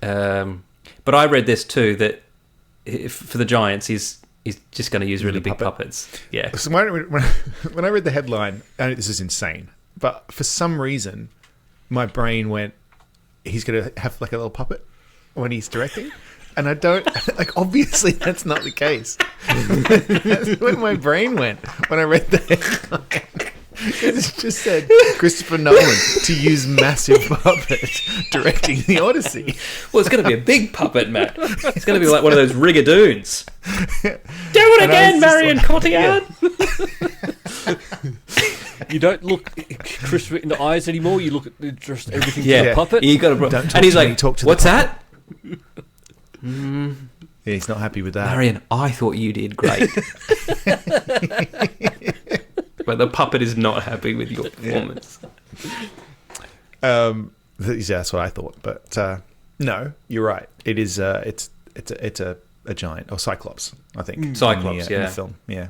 C: But I read this too, that for the Giants, he's just going to use really
A: the
C: big
A: puppet.
C: puppets. Yeah.
A: So when I read the headline, and this is insane, but for some reason, my brain went, he's going to have a little puppet when he's directing. And I don't, obviously that's not the case. That's where my brain went when I read the headline. It just said Christopher Nolan to use massive puppet directing the Odyssey.
C: Well, it's going to be a big puppet, Matt. It's going to be like one of those rigadoons. Do it again, Marion Cotillard!
B: You don't look Christopher in the eyes anymore. You look at just everything
C: Yeah.
B: to the puppet.
C: You got
A: Don't talk
C: and he's
A: to me,
C: like,
A: talk to the
C: what's that?
A: Yeah, he's not happy with that.
C: Marion, I thought you did great. But the puppet is not happy with your performance.
A: That's what I thought, but no, you're right. It is. It's a giant or Cyclops. I think
C: Cyclops,
A: in
C: yeah.
A: the film. Yeah,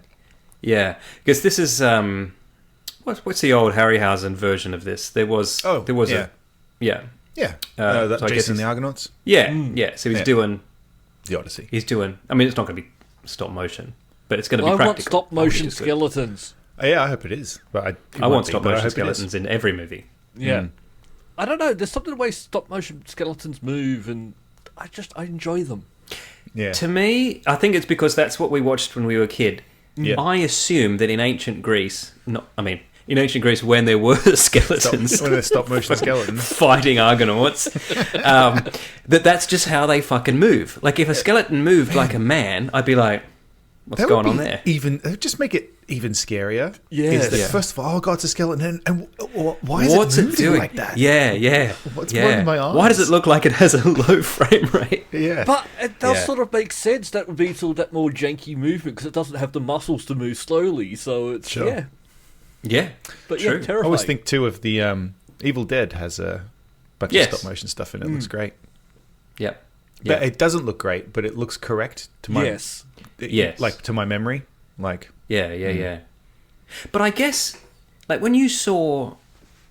C: Yeah, because this is what's the old Harryhausen version of this? There was
A: yeah.
C: yeah.
A: That
C: so I guess
A: Jason and the
C: he's-
A: Argonauts,
C: Yeah. So he's
A: Yeah.
C: doing.
A: the Odyssey.
C: I mean, it's not going to be stop motion, but it's going to be
B: I want
C: practical.
B: stop motion
C: which is good.
B: skeletons.
A: Yeah, I hope it is. But
C: I want stop motion skeletons in every movie.
B: Yeah. I don't know. There's something the way stop motion skeletons move, and I enjoy them.
A: Yeah,
C: To me, I think it's because that's what we watched when we were a kid.
A: Yeah.
C: I assume that in ancient Greece, in ancient Greece, when there were skeletons
A: when they're stop motion skeletons.
C: fighting Argonauts, that's just how they fucking move. Like, if a skeleton moved like a man, I'd be like, what's
A: That
C: going
A: would
C: on
A: be
C: there?
A: Even just make it even scarier.
B: Yeah.
A: Is that
C: Yeah.
A: first of all, oh god, it's a skeleton, and why is
C: What's
A: it
C: it
A: moving
C: doing?
A: like that?
C: Yeah.
A: What's
C: yeah.
A: wrong with my eyes?
C: Why does it look like it has a low frame rate?
A: Yeah,
B: But it does
C: Yeah.
B: sort of make sense. That would be sort of that more janky movement because it doesn't have the muscles to move slowly. So it's
A: Sure.
B: yeah.
C: Yeah.
B: But
C: True.
B: yeah,
A: I
B: terrifying.
A: always think too of the Evil Dead has a bunch
C: Yes.
A: of stop motion stuff in it. It looks great.
C: Yeah.
A: But it doesn't look great, but it looks correct to my
B: yes.
C: Yes.
A: like to my memory. Like
C: Yeah. But I guess, like, when we saw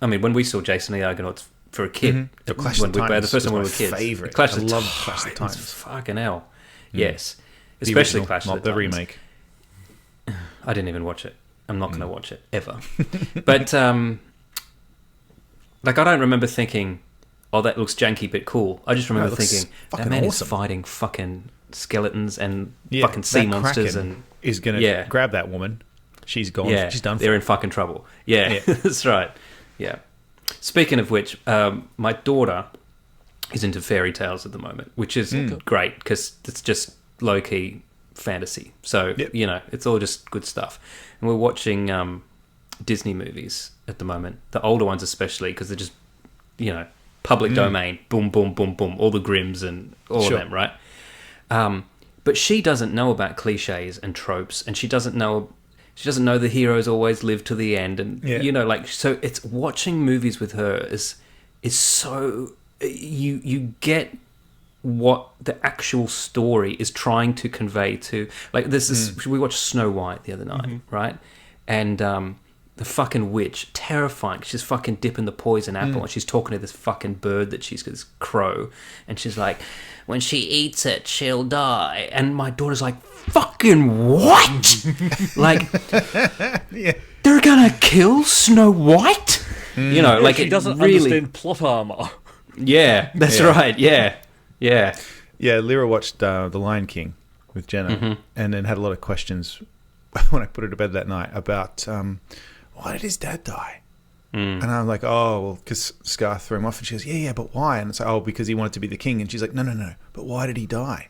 C: Jason and the Argonauts for a kid,
A: The Clash of the
C: the
A: Titans
C: first time we
A: was
C: were kids.
A: my favourite.
C: Clash
A: I
C: of the
A: love Clash of the Titans.
C: Fucking hell. Yes.
A: The
C: Especially
A: original,
C: Clash of
A: not
C: the
A: the
C: Titans.
A: remake.
C: I didn't even watch it. I'm not going to watch it, ever. But, like, I don't remember thinking, oh, that looks janky but cool. I just remember
A: it looks
C: thinking, that
A: fucking
C: man
A: awesome.
C: is fighting fucking skeletons and
A: Yeah,
C: fucking sea
A: that
C: monsters
A: Kraken
C: and...
A: is going to grab that woman. She's gone.
C: Yeah,
A: She's done for.
C: they're in fucking trouble. Yeah, that's right. Yeah. Speaking of which, my daughter is into fairy tales at the moment, which is great because it's just low-key fantasy. So, you know, it's all just good stuff. And we're watching Disney movies at the moment, the older ones especially, because they're just, you know, public domain. Boom, boom, boom, boom. All the Grimms and all of them, right? But she doesn't know about cliches and tropes, and she doesn't know the heroes always live to the end, and you know, like, so it's watching movies with her is so you get what the actual story is trying to convey to, like, this is we watched Snow White the other night, right? And the fucking witch, terrifying. She's fucking dipping the poison apple, and she's talking to this fucking bird that she's this crow, and she's like, when she eats it, she'll die. And my daughter's like, fucking what? Like, they're gonna kill Snow White? You know, like,
B: she
C: it
B: doesn't
C: really
B: understand plot armor.
C: Yeah, that's right. Yeah.
A: Lyra watched The Lion King with Jenna, and then had a lot of questions when I put her to bed that night about why did his dad die? And I'm like, oh, well, because Scar threw him off. And she goes, yeah, but why? And it's like, oh, because he wanted to be the king. And she's like, no, but why did he die?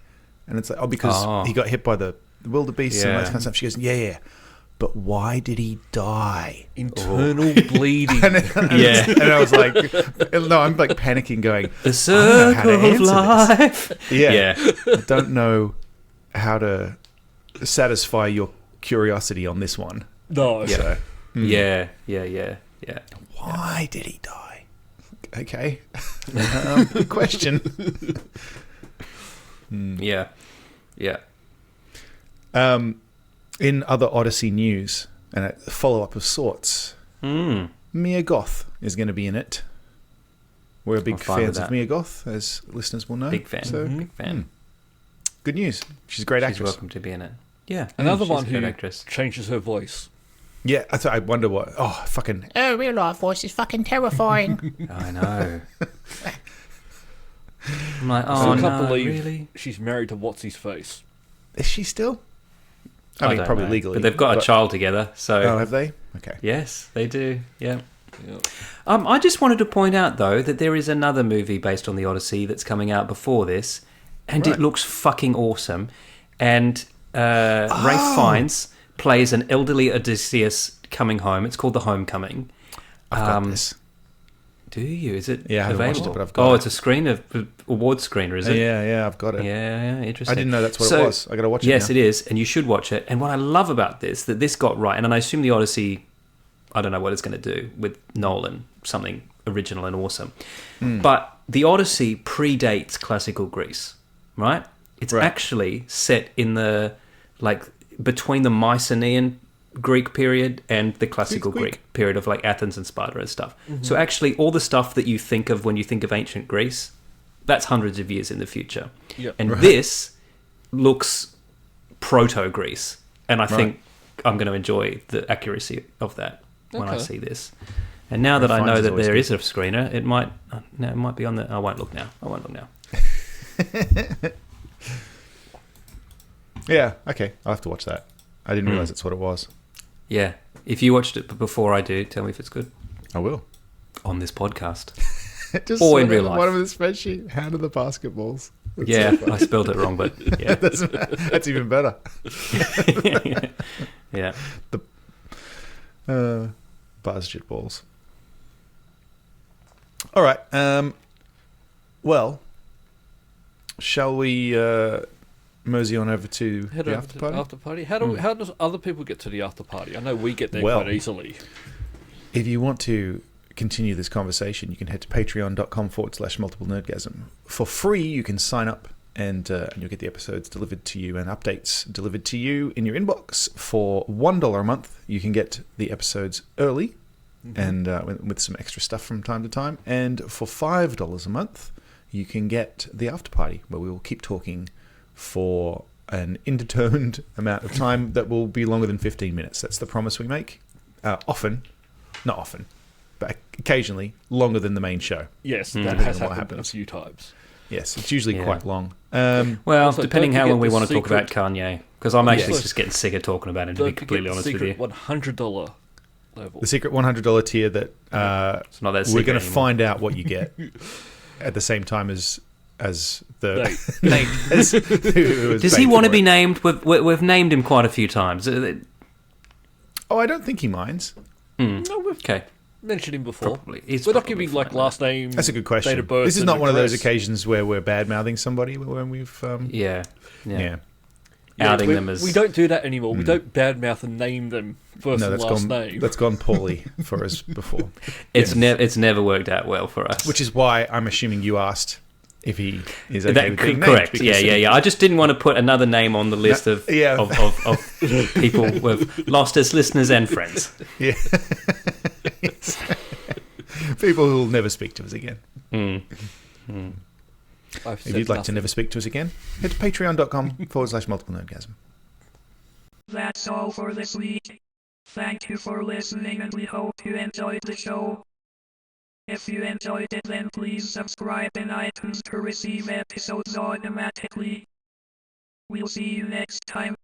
A: And it's like, oh, because he got hit by the wildebeest and all that kind of stuff. She goes, yeah, but why did he die?
B: Internal bleeding.
A: And I was like, no, I'm like panicking, going,
C: The circle of life.
A: Yeah. I don't know how to satisfy your curiosity on this one.
B: No.
A: So,
C: Yeah.
A: why did he die? Okay. Good question.
C: Yeah.
A: In other Odyssey news, and a follow-up of sorts, Mia Goth is going to be in it. We're big fans of Mia Goth, as listeners will know.
C: Big fan.
A: So,
C: Big fan.
A: Good news. She's a great actress.
C: She's welcome to be in it. Yeah.
B: Another
C: she's
B: one
C: a good
B: who
C: actress.
B: changes her voice.
A: Yeah, I wonder what... Oh, fucking...
E: Her real life voice is fucking terrifying.
C: I know. I'm like,
B: I
C: oh,
B: can't
C: no,
B: believe
C: really?
B: she's married to What's-His Face.
A: Is she still? I mean,
C: don't
A: probably
C: know.
A: legally.
C: But they've got a child together, so...
A: Oh, have they? Okay.
C: Yes, they do. Yeah.
B: Yeah.
C: I just wanted to point out, though, that there is another movie based on the Odyssey that's coming out before this, and it looks fucking awesome. And Ralph Fiennes plays an elderly Odysseus coming home. It's called The Homecoming.
A: I've got this.
C: Do you? Is it
A: Yeah, I haven't
C: available?
A: watched it, but I've got it.
C: it's a award screener, is it?
A: Yeah, I've got it.
C: Yeah, interesting.
A: I didn't know that's what it was. I got to watch it
C: Yes,
A: now.
C: it is, and you should watch it. And what I love about this, that this got right, and I assume the Odyssey, I don't know what it's going to do with Nolan, something original and awesome. But the Odyssey predates classical Greece, right? It's actually set in the, like, between the Mycenaean Greek period and the classical Greek period of, like, Athens and Sparta and stuff. So actually all the stuff that you think of when you think of ancient Greece, that's hundreds of years in the future.
B: Yep.
C: And this looks proto-Greece. And I think I'm going to enjoy the accuracy of that when I see this. And now that I know that there is a screener, it might be on the... I won't look now.
A: Yeah, okay. I'll have to watch that. I didn't realise that's what it was.
C: Yeah. If you watched it before I do, tell me if it's good.
A: I will.
C: On this podcast.
A: Just
C: Or in real life.
A: One of the spreadsheet. How do the basketballs? That's
C: Yeah,
A: so funny.
C: I spelled it wrong, but yeah.
A: That's even better.
C: Yeah.
A: Basket balls. All right. Well, shall we mosey on over to
B: Head
A: the
B: over
A: after
B: to
A: party?
B: the after party. How does other people get to the after party? I know we get there
A: Well,
B: quite easily.
A: If you want to continue this conversation, you can head to patreon.com/multiple nerdgasm. For free, you can sign up and you'll get the episodes delivered to you and updates delivered to you in your inbox. For $1 a month, you can get the episodes early and with some extra stuff from time to time. And for $5 a month, you can get the after party, where we will keep talking for an indeterminate amount of time that will be longer than 15 minutes. That's the promise we make. Not often, but occasionally longer than the main show.
B: Yes, that
A: Depending
B: has
A: on what
B: happened a
A: happens.
B: few times.
A: Yes, it's usually
C: Yeah.
A: quite long.
C: Well,
B: Also,
C: depending
B: don't
C: how long we
B: forget
C: want
B: the
C: to talk about
B: secret-
C: Kanye, because I'm actually
A: Yes.
C: just getting sick of talking about him, to be
B: Don't
C: completely
B: forget
C: honest
B: the
C: with you.
B: secret $100 level.
A: The secret $100 tier that
C: It's not that
A: we're
C: secret
A: going to
C: anymore.
A: find out what you get at the same time as the
B: Nate.
C: Does he want to be named? We've named him quite a few times.
A: Oh, I don't think he minds.
B: No, we've
C: Okay.
B: mentioned him before.
C: Probably. He's
B: We're not
C: probably
B: giving like
C: fine.
B: last name.
A: That's a good question.
B: Date of birth.
A: This is
B: and
A: not one of those
B: address.
A: occasions where we're bad mouthing somebody when we've
C: Yeah.
A: yeah.
C: Outing
B: we,
C: them as...
B: we don't do that anymore. We don't badmouth and name them first
A: No,
B: and
A: that's
B: last
A: gone.
B: name.
A: That's gone poorly for us before.
C: It's never worked out well for us.
A: Which is why I'm assuming you asked if he is okay with being named,
C: correct.
A: because-
C: Yeah. I just didn't want to put another name on the list of people we've lost as listeners and friends.
A: Yeah. People who will never speak to us again.
B: I've
A: If you'd like to
B: nothing.
A: never speak to us again, head to patreon.com/multiple nerdgasm.
F: That's all for this week. Thank you for listening and we hope you enjoyed the show. If you enjoyed it, then please subscribe in iTunes to receive episodes automatically. We'll see you next time.